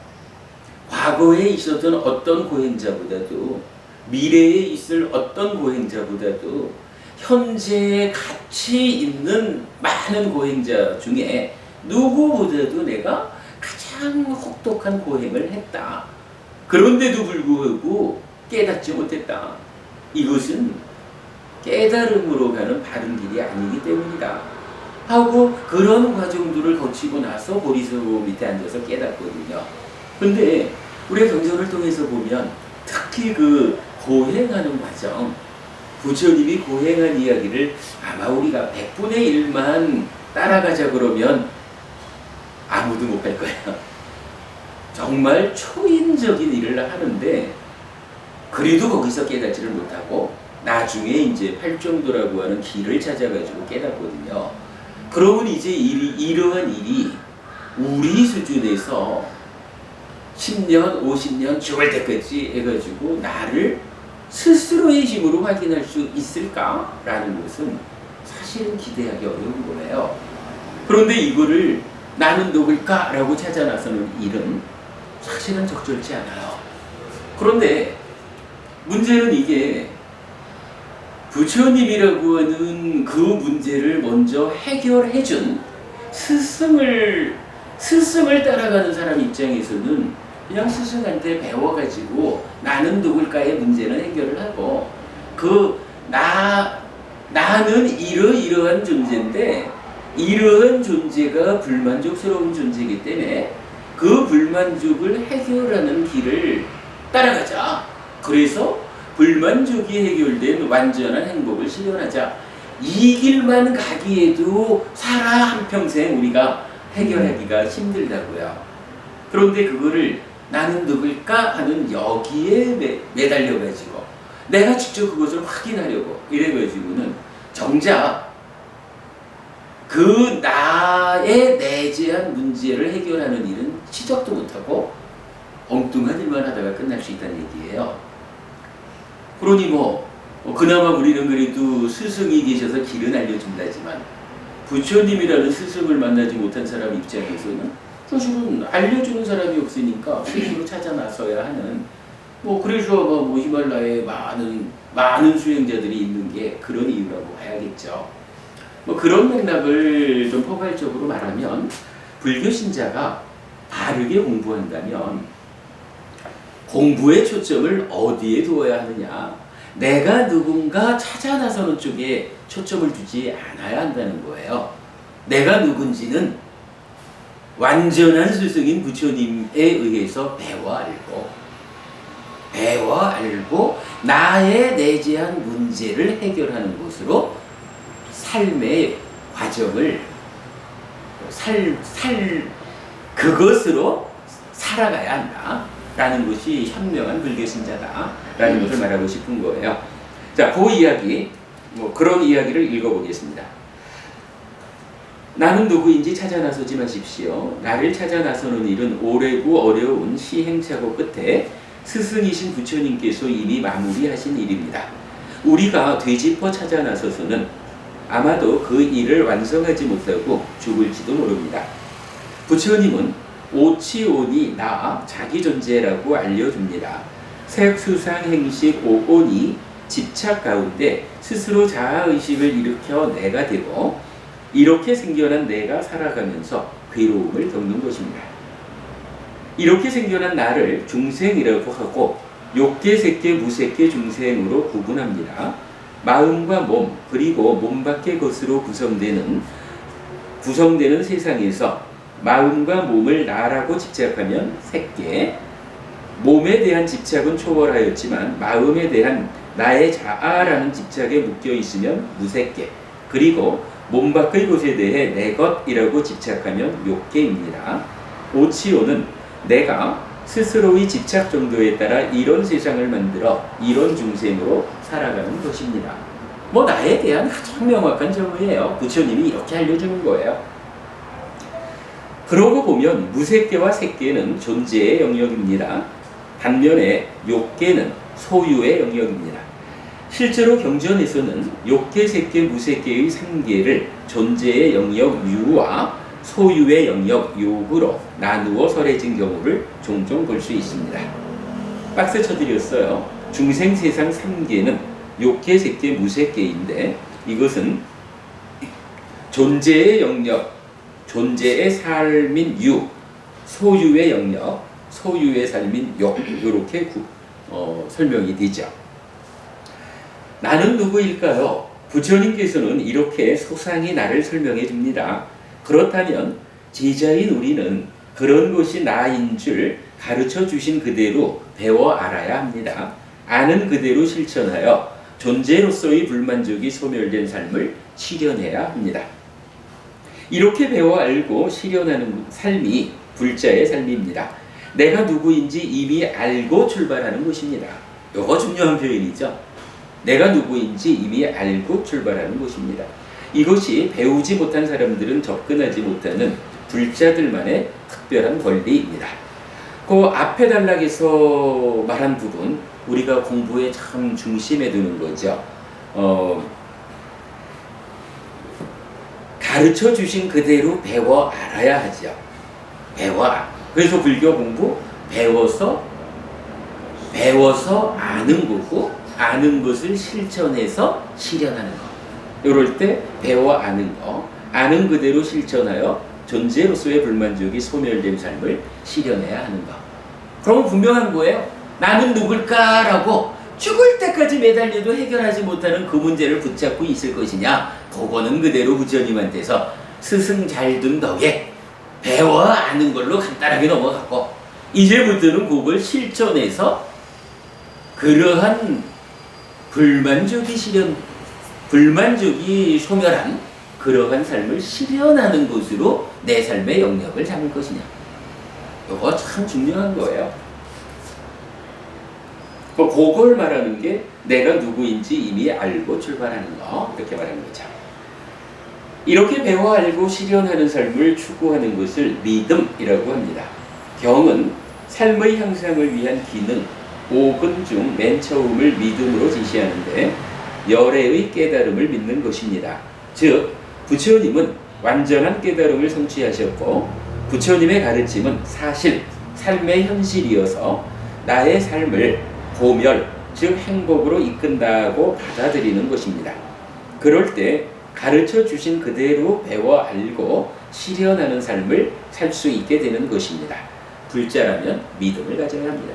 과거에 있었던 어떤 고행자보다도, 미래에 있을 어떤 고행자보다도 현재에 같이 있는 많은 고행자 중에 누구보다도 내가 가장 혹독한 고행을 했다. 그런데도 불구하고 깨닫지 못했다. 이것은 깨달음으로 가는 바른 길이 아니기 때문이다 하고, 그런 과정들을 거치고 나서 보리수 밑에 앉아서 깨닫거든요. 근데 우리가 경전을 통해서 보면 특히 그 고행하는 과정, 부처님이 고행한 이야기를 아마 우리가 100분의 1만 따라가자 그러면 아무도 못 갈 거예요. 정말 초인적인 일을 하는데, 그래도 거기서 깨닫지를 못하고 나중에 이제 팔정도라고 하는 길을 찾아가지고 깨닫거든요. 그러면 이제 이러한 일이 우리 수준에서 10년, 50년 죽을 때까지 해가지고 나를 스스로의 힘으로 확인할 수 있을까라는 것은 사실은 기대하기 어려운 거예요. 그런데 이거를 나는 누굴까라고 찾아 나서는 일은 사실은 적절치 않아요. 그런데 문제는 이게 부처님이라고 하는 그 문제를 먼저 해결해준 스승을 따라가는 사람 입장에서는 그냥 스승한테 배워가지고 나는 누굴까의 문제는 해결을 하고 나는 이러이러한 존재인데 이러한 존재가 불만족스러운 존재이기 때문에 그 불만족을 해결하는 길을 따라가자. 그래서 불만족이 해결된 완전한 행복을 실현하자. 이 길만 가기에도 살아 한평생 우리가 해결하기가 힘들다고요. 그런데 그거를 나는 누굴까 하는 여기에 매달려가지고 내가 직접 그것을 확인하려고 이래가지고는 정작 그 나의 내재한 문제를 해결하는 일은 시작도 못하고 엉뚱한 일만 하다가 끝날 수 있다는 얘기예요. 그러니 그나마 우리는 그래도 스승이 계셔서 길은 알려준다지만 부처님이라는 스승을 만나지 못한 사람 입장에서는 사실은 알려주는 사람이 없으니까 스스로 찾아 나서야 하는 그래서 히말라야에 많은 수행자들이 있는 게 그런 이유라고 봐야겠죠. 그런 맥락을 좀 포괄적으로 말하면 불교 신자가 바르게 공부한다면 공부의 초점을 어디에 두어야 하느냐? 내가 누군가 찾아 나서는 쪽에 초점을 두지 않아야 한다는 거예요. 내가 누군지는 완전한 스승인 부처님에 의해서 배워 알고 나의 내재한 문제를 해결하는 것으로 삶의 과정을 그것으로 살아가야 한다라는 것이 현명한 불교 신자다라는 것을 말하고 싶은 거예요. 자, 그 이야기, 그런 이야기를 읽어보겠습니다. 나는 누구인지 찾아 나서지 마십시오. 나를 찾아 나서는 일은 오래고 어려운 시행착오 끝에 스승이신 부처님께서 이미 마무리하신 일입니다. 우리가 되짚어 찾아 나서서는 아마도 그 일을 완성하지 못하고 죽을지도 모릅니다. 부처님은 오치오니 나 자기 존재라고 알려줍니다. 색수상 행식 오온이 집착 가운데 스스로 자아의식을 일으켜 내가 되고 이렇게 생겨난 내가 살아가면서 괴로움을 겪는 것입니다. 이렇게 생겨난 나를 중생이라고 하고 욕계, 색계, 무색계 중생으로 구분합니다. 마음과 몸 그리고 몸 밖의 것으로 구성되는 세상에서 마음과 몸을 나라고 집착하면 색계, 몸에 대한 집착은 초월하였지만 마음에 대한 나의 자아라는 집착에 묶여 있으면 무색계, 그리고 몸 밖의 것에 대해 내 것이라고 집착하면 욕계입니다. 오치오는 내가 스스로의 집착 정도에 따라 이런 세상을 만들어 이런 중생으로 살아가는 것입니다. 나에 대한 가장 명확한 정의예요. 부처님이 이렇게 알려주는 거예요. 그러고 보면 무색계와 색계는 존재의 영역입니다. 반면에 욕계는 소유의 영역입니다. 실제로 경전에서는 욕계, 색계, 무색계의 3계를 존재의 영역 유와 소유의 영역 욕으로 나누어 설해진 경우를 종종 볼 수 있습니다. 박스 쳐드렸어요. 중생 세상 3계는 욕계, 색계, 무색계인데 이것은 존재의 영역, 존재의 삶인 유, 소유의 영역, 소유의 삶인 욕, 이렇게 설명이 되죠. 나는 누구일까요? 부처님께서는 이렇게 소상히 나를 설명해 줍니다. 그렇다면 제자인 우리는 그런 것이 나인 줄 가르쳐 주신 그대로 배워 알아야 합니다. 아는 그대로 실천하여 존재로서의 불만족이 소멸된 삶을 실현해야 합니다. 이렇게 배워 알고 실현하는 삶이 불자의 삶입니다. 내가 누구인지 이미 알고 출발하는 것입니다. 이거 중요한 표현이죠. 내가 누구인지 이미 알고 출발하는 것입니다. 이것이 배우지 못한 사람들은 접근하지 못하는 불자들만의 특별한 권리입니다. 그 앞에 단락에서 말한 부분, 우리가 공부에 참 중심에 두는 거죠. 가르쳐 주신 그대로 배워 알아야 하죠. 그래서 불교 공부 배워서 아는 거고, 아는 것을 실천해서 실현하는 거. 이럴 때 배워 아는 거, 아는 그대로 실천하여 존재로서의 불만족이 소멸된 삶을 실현해야 하는 것. 그럼 분명한 거예요. 나는 누굴까라고 죽을 때까지 매달려도 해결하지 못하는 그 문제를 붙잡고 있을 것이냐? 그거는 그대로 부처님한테서 스승 잘 둔 덕에 배워 아는 걸로 간단하게 넘어갔고, 이제부터는 그걸 실천해서 그러한 불만족이 소멸한 그러한 삶을 실현하는 것으로 내 삶의 영역을 잡을 것이냐. 이거 참 중요한 거예요. 그걸 말하는 게 내가 누구인지 이미 알고 출발하는 거, 이렇게 말하는 거죠. 이렇게 배워 알고 실현하는 삶을 추구하는 것을 믿음이라고 합니다. 경은 삶의 향상을 위한 기능, 5근 중 맨 처음을 믿음으로 지시하는데 열애의 깨달음을 믿는 것입니다. 즉 부처님은 완전한 깨달음을 성취하셨고, 부처님의 가르침은 사실, 삶의 현실이어서 나의 삶을 고멸, 즉 행복으로 이끈다고 받아들이는 것입니다. 그럴 때 가르쳐 주신 그대로 배워 알고 실현하는 삶을 살 수 있게 되는 것입니다. 불자라면 믿음을 가져야 합니다.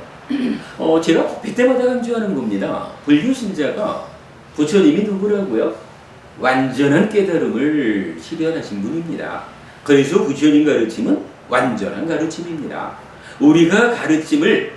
제가 그때마다 강조하는 겁니다. 불교 신자가 부처님이 누구라고요? 완전한 깨달음을 실현하신 분입니다. 그래서 부처님 가르침은 완전한 가르침입니다. 우리가 가르침을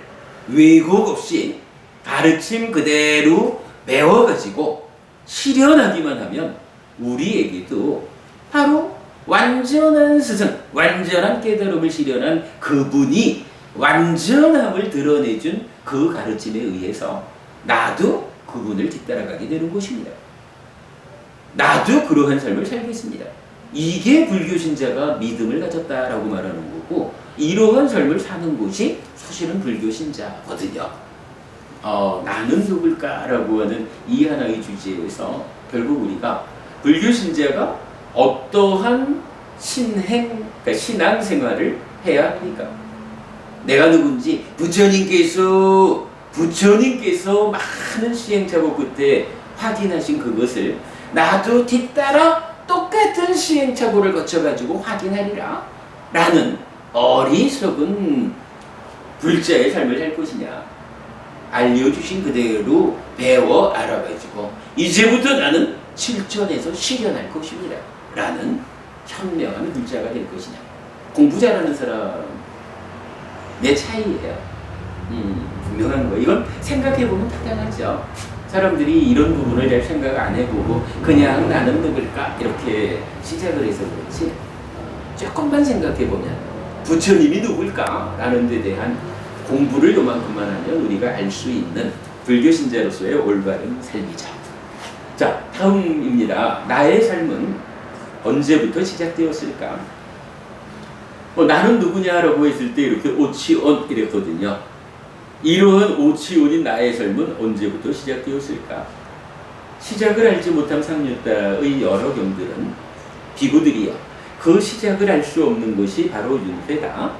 왜곡 없이 가르침 그대로 배워가지고 실현하기만 하면 우리에게도 바로 완전한 스승, 완전한 깨달음을 실현한 그분이 완전함을 드러내준 그 가르침에 의해서 나도 그분을 뒤따라가게 되는 것입니다. 나도 그러한 삶을 살겠습니다. 이게 불교 신자가 믿음을 가졌다라고 말하는 거고, 이러한 삶을 사는 것이 사실은 불교 신자거든요. 나는 누굴까라고 하는 이 하나의 주제에서 결국 우리가 불교 신자가 어떠한 그러니까 신앙 생활을 해야 합니까? 내가 누군지 부처님께서 많은 시행착오 끝에 확인하신 그것을 나도 뒤따라 똑같은 시행착오를 거쳐가지고 확인하리라 라는 어리석은 불자의 삶을 살 것이냐. 알려주신 그대로 배워 알아가지고 이제부터 나는 실천해서 실현할 것입니다 라는 현명한 불자가 될 것이냐. 공부 잘하는 사람 내 차이예요. 분명한 거. 이건 생각해보면 당연하죠. 사람들이 이런 부분을 잘 생각 안 해보고 그냥 나는 누굴까 이렇게 시작을 해서 그렇지, 조금만 생각해보면 부처님이 누굴까 라는 데 대한 공부를 요만큼만 하면 우리가 알 수 있는 불교 신자로서의 올바른 삶이죠. 자, 다음입니다. 나의 삶은 언제부터 시작되었을까? 나는 누구냐라고 했을 때 이렇게 오치온 이랬거든요. 이러한 오치온인 나의 삶은 언제부터 시작되었을까? 시작을 알지 못한 상류따의 여러 경들은 비구들이요, 그 시작을 알 수 없는 것이 바로 윤회다.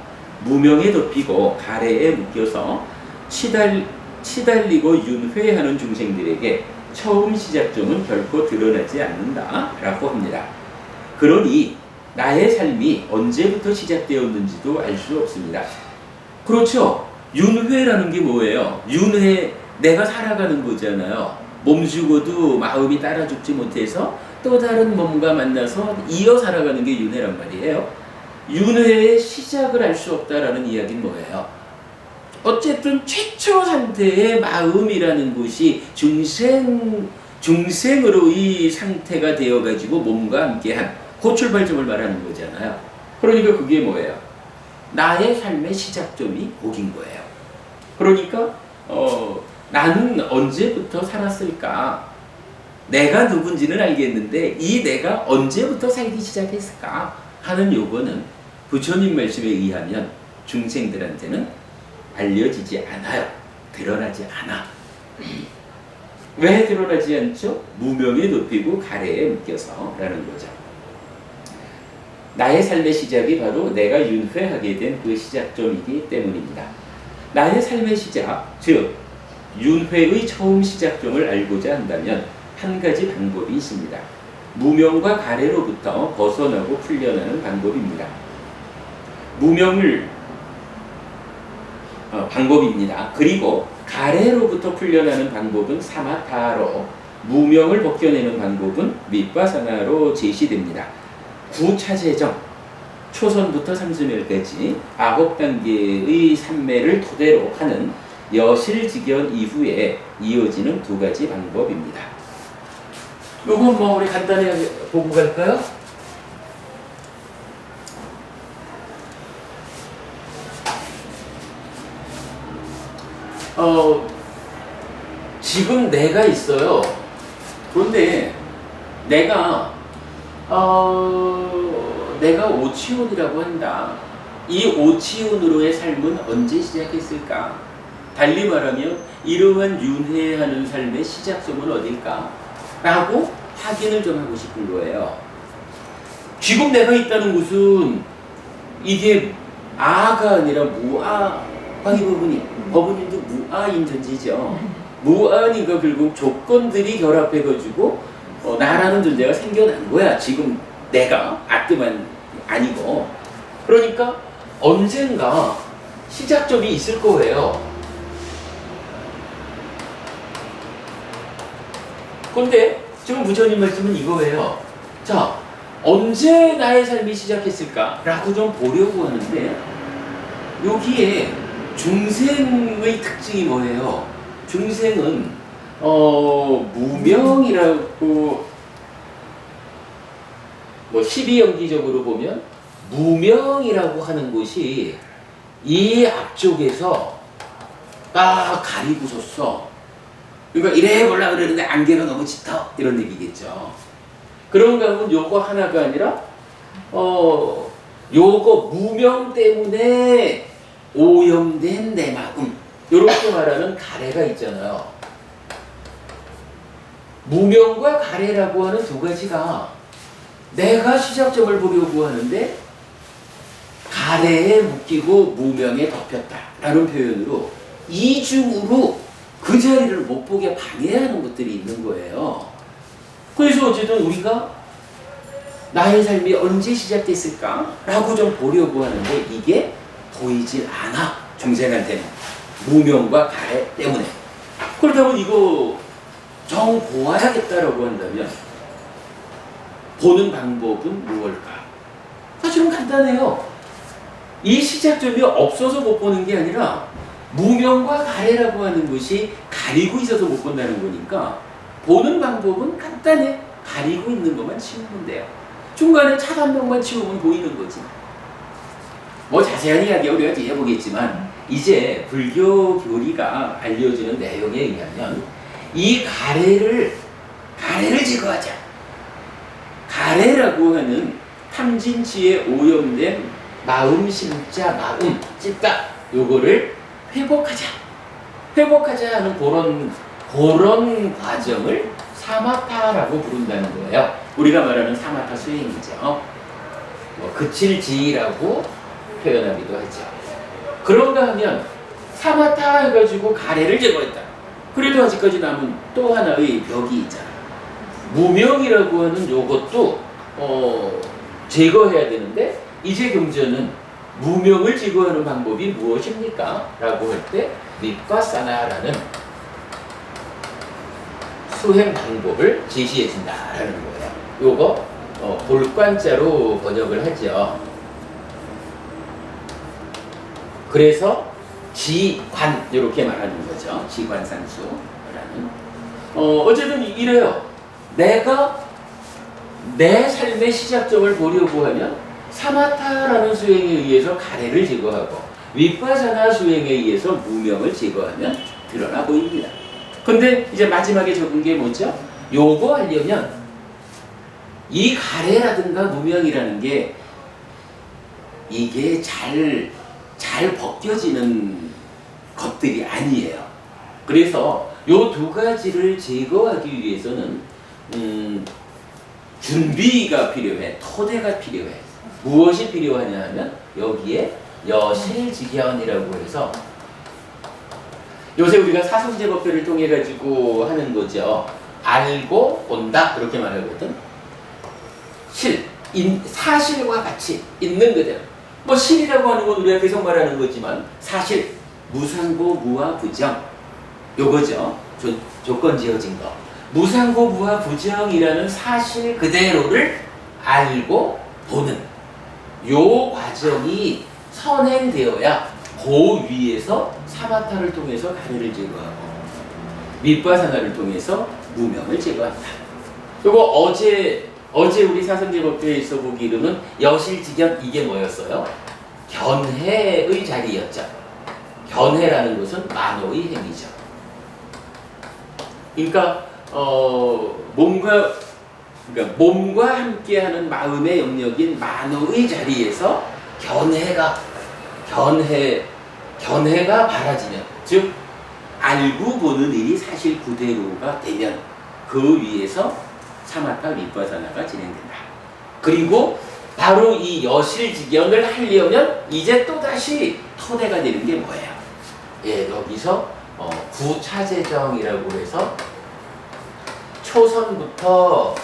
무명에 덮이고 가래에 묶여서 치달리고 윤회하는 중생들에게 처음 시작점은 결코 드러나지 않는다 라고 합니다. 그러니 나의 삶이 언제부터 시작되었는지도 알 수 없습니다. 그렇죠. 윤회라는 게 뭐예요? 윤회, 내가 살아가는 거잖아요. 몸 죽어도 마음이 따라 죽지 못해서 또 다른 몸과 만나서 이어 살아가는 게 윤회란 말이에요. 윤회의 시작을 알 수 없다라는 이야기는 뭐예요? 어쨌든 최초 상태의 마음이라는 것이 중생으로의 상태가 되어가지고 몸과 함께한 그 출발점을 말하는 거잖아요. 그러니까 그게 뭐예요? 나의 삶의 시작점이 거긴 거예요. 그러니까 나는 언제부터 살았을까? 내가 누군지는 알겠는데 이 내가 언제부터 살기 시작했을까? 하는 요거는 부처님 말씀에 의하면 중생들한테는 알려지지 않아요. 드러나지 않아. 왜 드러나지 않죠? 무명에 눕히고 가래에 묶여서 라는 거죠. 나의 삶의 시작이 바로 내가 윤회하게 된 그 시작점이기 때문입니다. 나의 삶의 시작, 즉 윤회의 처음 시작점을 알고자 한다면 한 가지 방법이 있습니다. 무명과 가래로부터 벗어나고 풀려나는 방법입니다. 무명을 방법입니다. 그리고 가래로부터 풀려나는 방법은 사마타로, 무명을 벗겨내는 방법은 밑바사나로 제시됩니다. 9차제정, 초선부터 삼수멸까지 9단계의 산매를 토대로 하는 여실직연 이후에 이어지는 두 가지 방법입니다. 요건 뭐 우리 간단히 보고 갈까요? 지금 내가 있어요. 그런데 내가 오치훈이라고 한다. 이 오치훈으로의 삶은 언제 시작했을까? 달리 말하면 이러한 윤회하는 삶의 시작점은 어딜까? 라고 확인을 좀 하고 싶은 거예요. 지금 내가 있다는 것은 이게 아가 아니라 무아, 법은인도 무아인 존재죠. 무아니까 결국 조건들이 결합해가지고 나라는 존재가 생겨난 거야. 지금 내가 아트만 아니고. 그러니까 언젠가 시작점이 있을 거예요. 근데 지금 부처님 말씀은 이거예요. 자, 언제 나의 삶이 시작했을까? 라고 좀 보려고 하는데 여기에 중생의 특징이 뭐예요? 중생은 무명이라고 12연기적으로 보면 무명이라고 하는 곳이 이 앞쪽에서 딱 가리고 섰어. 그러니까 이래 보려고 그러는데 안개가 너무 짙어. 이런 얘기겠죠. 그런가 하면 요거 하나가 아니라 요거 무명 때문에 오염된 내 마음, 이렇게 말하는 가래가 있잖아요. 무명과 가래라고 하는 두 가지가 내가 시작점을 보려고 하는데 가래에 묶이고 무명에 덮였다라는 표현으로 이중으로 그 자리를 못 보게 방해하는 것들이 있는 거예요. 그래서 어쨌든 우리가 나의 삶이 언제 시작됐을까? 라고 좀 보려고 하는데 이게 보이질 않아. 중생한테는. 무명과 가래 때문에. 그렇다면 이거 정 보아야겠다라고 한다면 보는 방법은 무엇일까? 사실은 간단해요. 이 시작점이 없어서 못 보는 게 아니라 무명과 가래라고 하는 것이 가리고 있어서 못 본다는 거니까 보는 방법은 간단해. 가리고 있는 것만 치우면 돼요. 중간에 차 한 명만 치우면 보이는 거지. 뭐 자세한 이야기 우리가 뒤에 해보겠지만 이제 불교 교리가 알려주는 내용에 의하면 이 가래를 제거하자. 가래라고 하는 탐진치에 오염된 마음, 심자, 마음, 찝다 요거를 회복하자 하는 그런 과정을 사마타라고 부른다는 거예요. 우리가 말하는 사마타 수행이죠. 뭐 그칠지라고 표현하기도 하죠. 그런가 하면 사마타 해가지고 가래를 제거했다. 그래도 아직까지 남은 또 하나의 벽이 있잖아. 무명이라고 하는 요것도 제거해야 되는데 이제 경전은 무명을 제거하는 방법이 무엇입니까? 라고 할 때 밑바사나라는 수행 방법을 제시해 준다라는 거예요. 요거 볼관자로 번역을 하죠. 그래서 지관 이렇게 말하는 거죠. 지관상수라는. 어쨌든 이래요. 내가 내 삶의 시작점을 보려고 하면 사마타라는 수행에 의해서 가래를 제거하고 윗바사나 수행에 의해서 무명을 제거하면 드러나 보입니다. 근데 이제 마지막에 적은 게 뭐죠? 요거 하려면 이 가래라든가 무명이라는 게 이게 잘 벗겨지는 것들이 아니에요. 그래서 요 두 가지를 제거하기 위해서는 준비가 필요해. 토대가 필요해. 무엇이 필요하냐 하면 여기에 여실직연이라고 해서 요새 우리가 사성제법표를 통해 가지고 하는 거죠. 알고 본다 그렇게 말하거든. 사실과 같이 있는 그대로. 뭐 실이라고 하는 건 우리가 계속 말하는 거지만 사실, 무상고 무와 부정 요거죠. 조건 지어진 거. 무상고 무와 부정이라는 사실 그대로를 알고 보는 요 과정이 선행되어야 그 위에서 사마타를 통해서 가래를 제거하고 밑바사나를 통해서 무명을 제거한다. 요거 어제 우리 사성제법표에서 보기로는 여실직연 이게 뭐였어요? 견해의 자리였죠. 견해라는 것은 만호의 행위죠. 그러니까 몸과 함께하는 마음의 영역인 만호의 자리에서 견해가 바라지면, 즉 알고 보는 일이 사실 그대로가 되면 그 위에서 사마타 위파사나가 진행된다. 그리고 바로 이 여실직연을 하려면 이제 또다시 토대가 되는 게 뭐예요? 예, 여기서 구차재정이라고 해서 초선부터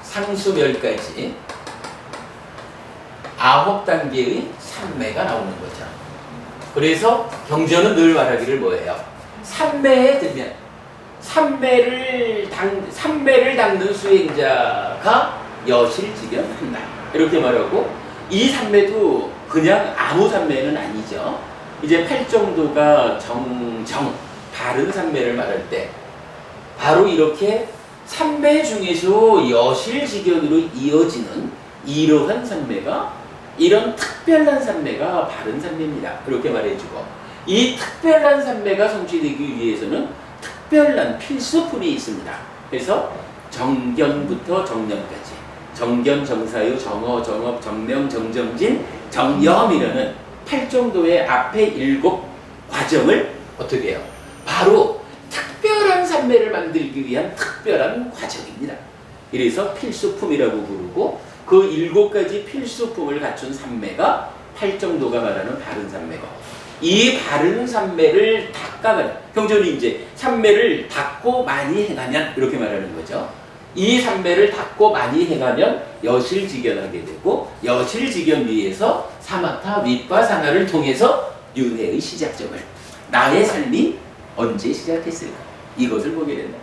상수멸까지 9단계의 삼매가 나오는 거죠. 그래서 경전은 늘 말하기를 뭐예요? 삼매에 들면 삼매를 닦는 수행자가 여실직연한다. 이렇게 말하고, 이 삼매도 그냥 아무 삼매는 아니죠. 이제 8정도가 바른 삼매를 말할 때 바로 이렇게 삼매 중에서 여실직연으로 이어지는 이러한 삼매가, 이런 특별한 삼매가 바른 삼매입니다. 그렇게 말해주고, 이 특별한 삼매가 성취되기 위해서는 특별한 필수품이 있습니다. 그래서 정견부터 정념까지, 정견, 정사유, 정어, 정업, 정명, 정정진, 정염이라는 8정도의 앞에 7 과정을 어떻게 해요? 바로 특별한 삼매를 만들기 위한 특별한 과정입니다. 이래서 필수품이라고 부르고, 그 7가지 필수품을 갖춘 삼매가 8정도가 말하는 바른 삼매고, 이 바른 삼매를 닦아가는, 경전이 이제 삼매를 닦고 많이 행하면 이렇게 말하는 거죠. 이 삼매를 닦고 많이 행하면 여실직연하게 되고, 여실직연 위에서 사마타 윗바사나를 통해서 윤회의 시작점을, 나의 삶이 언제 시작했을까, 이것을 보게 된다.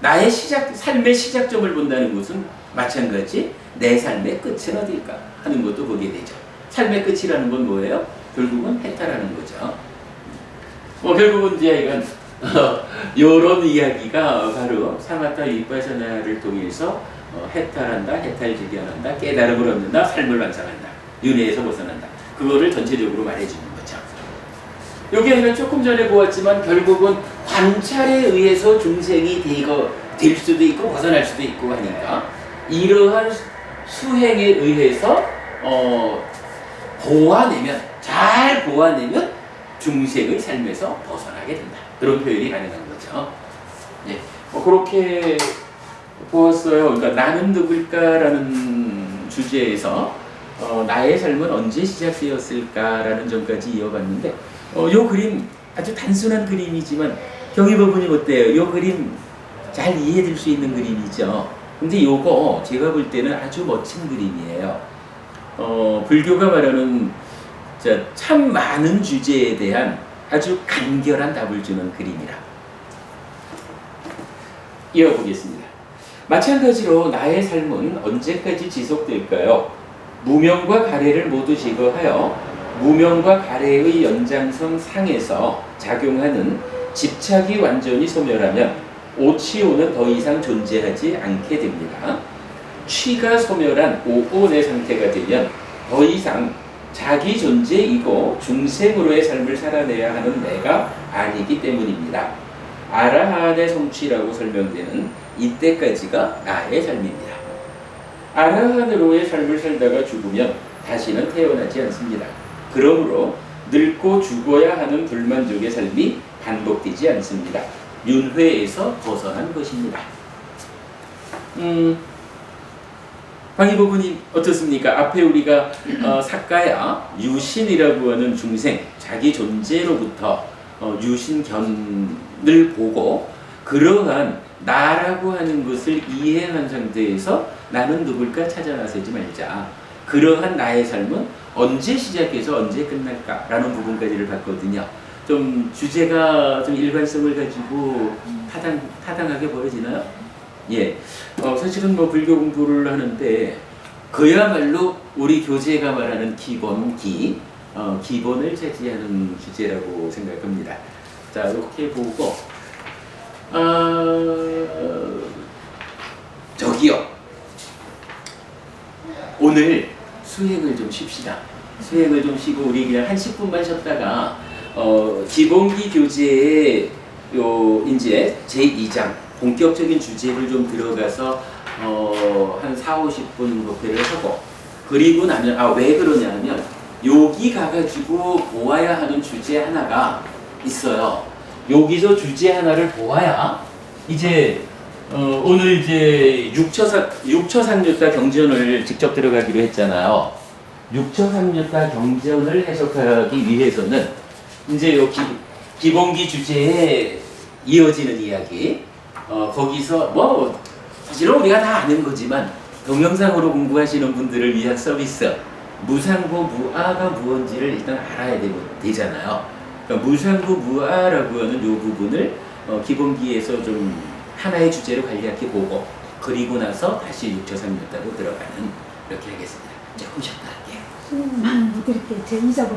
나의 삶의 시작점을 본다는 것은 마찬가지 내 삶의 끝은 어딜까 하는 것도 보게 되죠. 삶의 끝이라는 건 뭐예요? 결국은 해탈하는 거죠. 결국은 이제 이건 이런 이야기가 바로 사마타 윗바사나를 통해서 해탈한다, 해탈직연한다, 깨달음을 얻는다, 삶을 완성한다, 윤회에서 벗어난다. 그거를 전체적으로 말해주는 거죠. 여기에는 조금 전에 보았지만 결국은 관찰에 의해서 중생이 될 수도 있고 벗어날 수도 있고 하니까, 이러한 수행에 의해서 잘 보아내면 중생의 삶에서 벗어나게 된다. 그런 표현이 가능한 거죠. 예, 그렇게 보았어요. 그러니까 나는 누굴까라는 주제에서 나의 삶은 언제 시작되었을까라는 점까지 이어봤는데, 요 그림 아주 단순한 그림이지만 경희법부님 어때요? 요 그림 잘 이해될 수 있는 그림이죠. 근데 요거 제가 볼 때는 아주 멋진 그림이에요. 불교가 말하는 참 많은 주제에 대한 아주 간결한 답을 주는 그림이라. 이어보겠습니다. 마찬가지로 나의 삶은 언제까지 지속될까요? 무명과 가래를 모두 제거하여 무명과 가래의 연장선 상에서 작용하는 집착이 완전히 소멸하면 오치오는 더 이상 존재하지 않게 됩니다. 취가 소멸한 오온의 상태가 되면 더 이상 자기 존재이고 중생으로의 삶을 살아내야 하는 내가 아니기 때문입니다. 아라한의 성취라고 설명되는 이때까지가 나의 삶입니다. 아라한으로의 삶을 살다가 죽으면 다시는 태어나지 않습니다. 그러므로 늙고 죽어야 하는 불만족의 삶이 반복되지 않습니다. 윤회에서 벗어난 것입니다. 광희부부님 어떻습니까? 앞에 우리가 사가야 유신이라고 하는 중생, 자기 존재로부터 유신견을 보고 그러한 나라고 하는 것을 이해한 상태에서 나는 누굴까 찾아 나서지 말자. 그러한 나의 삶은 언제 시작해서 언제 끝날까라는 부분까지를 봤거든요. 좀 주제가 좀 일관성을 가지고 타당하게 보여지나요? 예. 사실은 뭐 불교 공부를 하는데 그야말로 우리 교재가 말하는 기본을 차지하는 주제라고 생각합니다. 자, 이렇게 보고 저기요. 오늘 수행을 좀 쉽시다. 수행을 좀 쉬고 우리 그냥 한 10분만 쉬었다가 기본기 교재의 이제 제2장 본격적인 주제를 좀 들어가서 한 4, 50분 목표를 하고 그리고 나면 왜 그러냐 하면 여기 가가지고 보아야 하는 주제 하나가 있어요. 여기서 주제 하나를 보아야 이제 오늘 이제 육처상류타 경전을 직접 들어가기로 했잖아요. 육처상류타 경전을 해석하기 위해서는 이제 여기 기본기 주제에 이어지는 이야기 거기서 뭐 사실은 우리가 다 아는 거지만 동영상으로 공부하시는 분들을 위한 서비스 무상부 무아가 무언지를 일단 알아야 되잖아요. 그러니까 무상부 무아라고 하는 이 부분을 기본기에서 좀 하나의 주제로 간략히 보고 그리고 나서 다시 육처상류타로 들어가는 이렇게 하겠습니다. 조금 쉬었다 할게요. 못 드릴게요. 제 잊어버렸어요.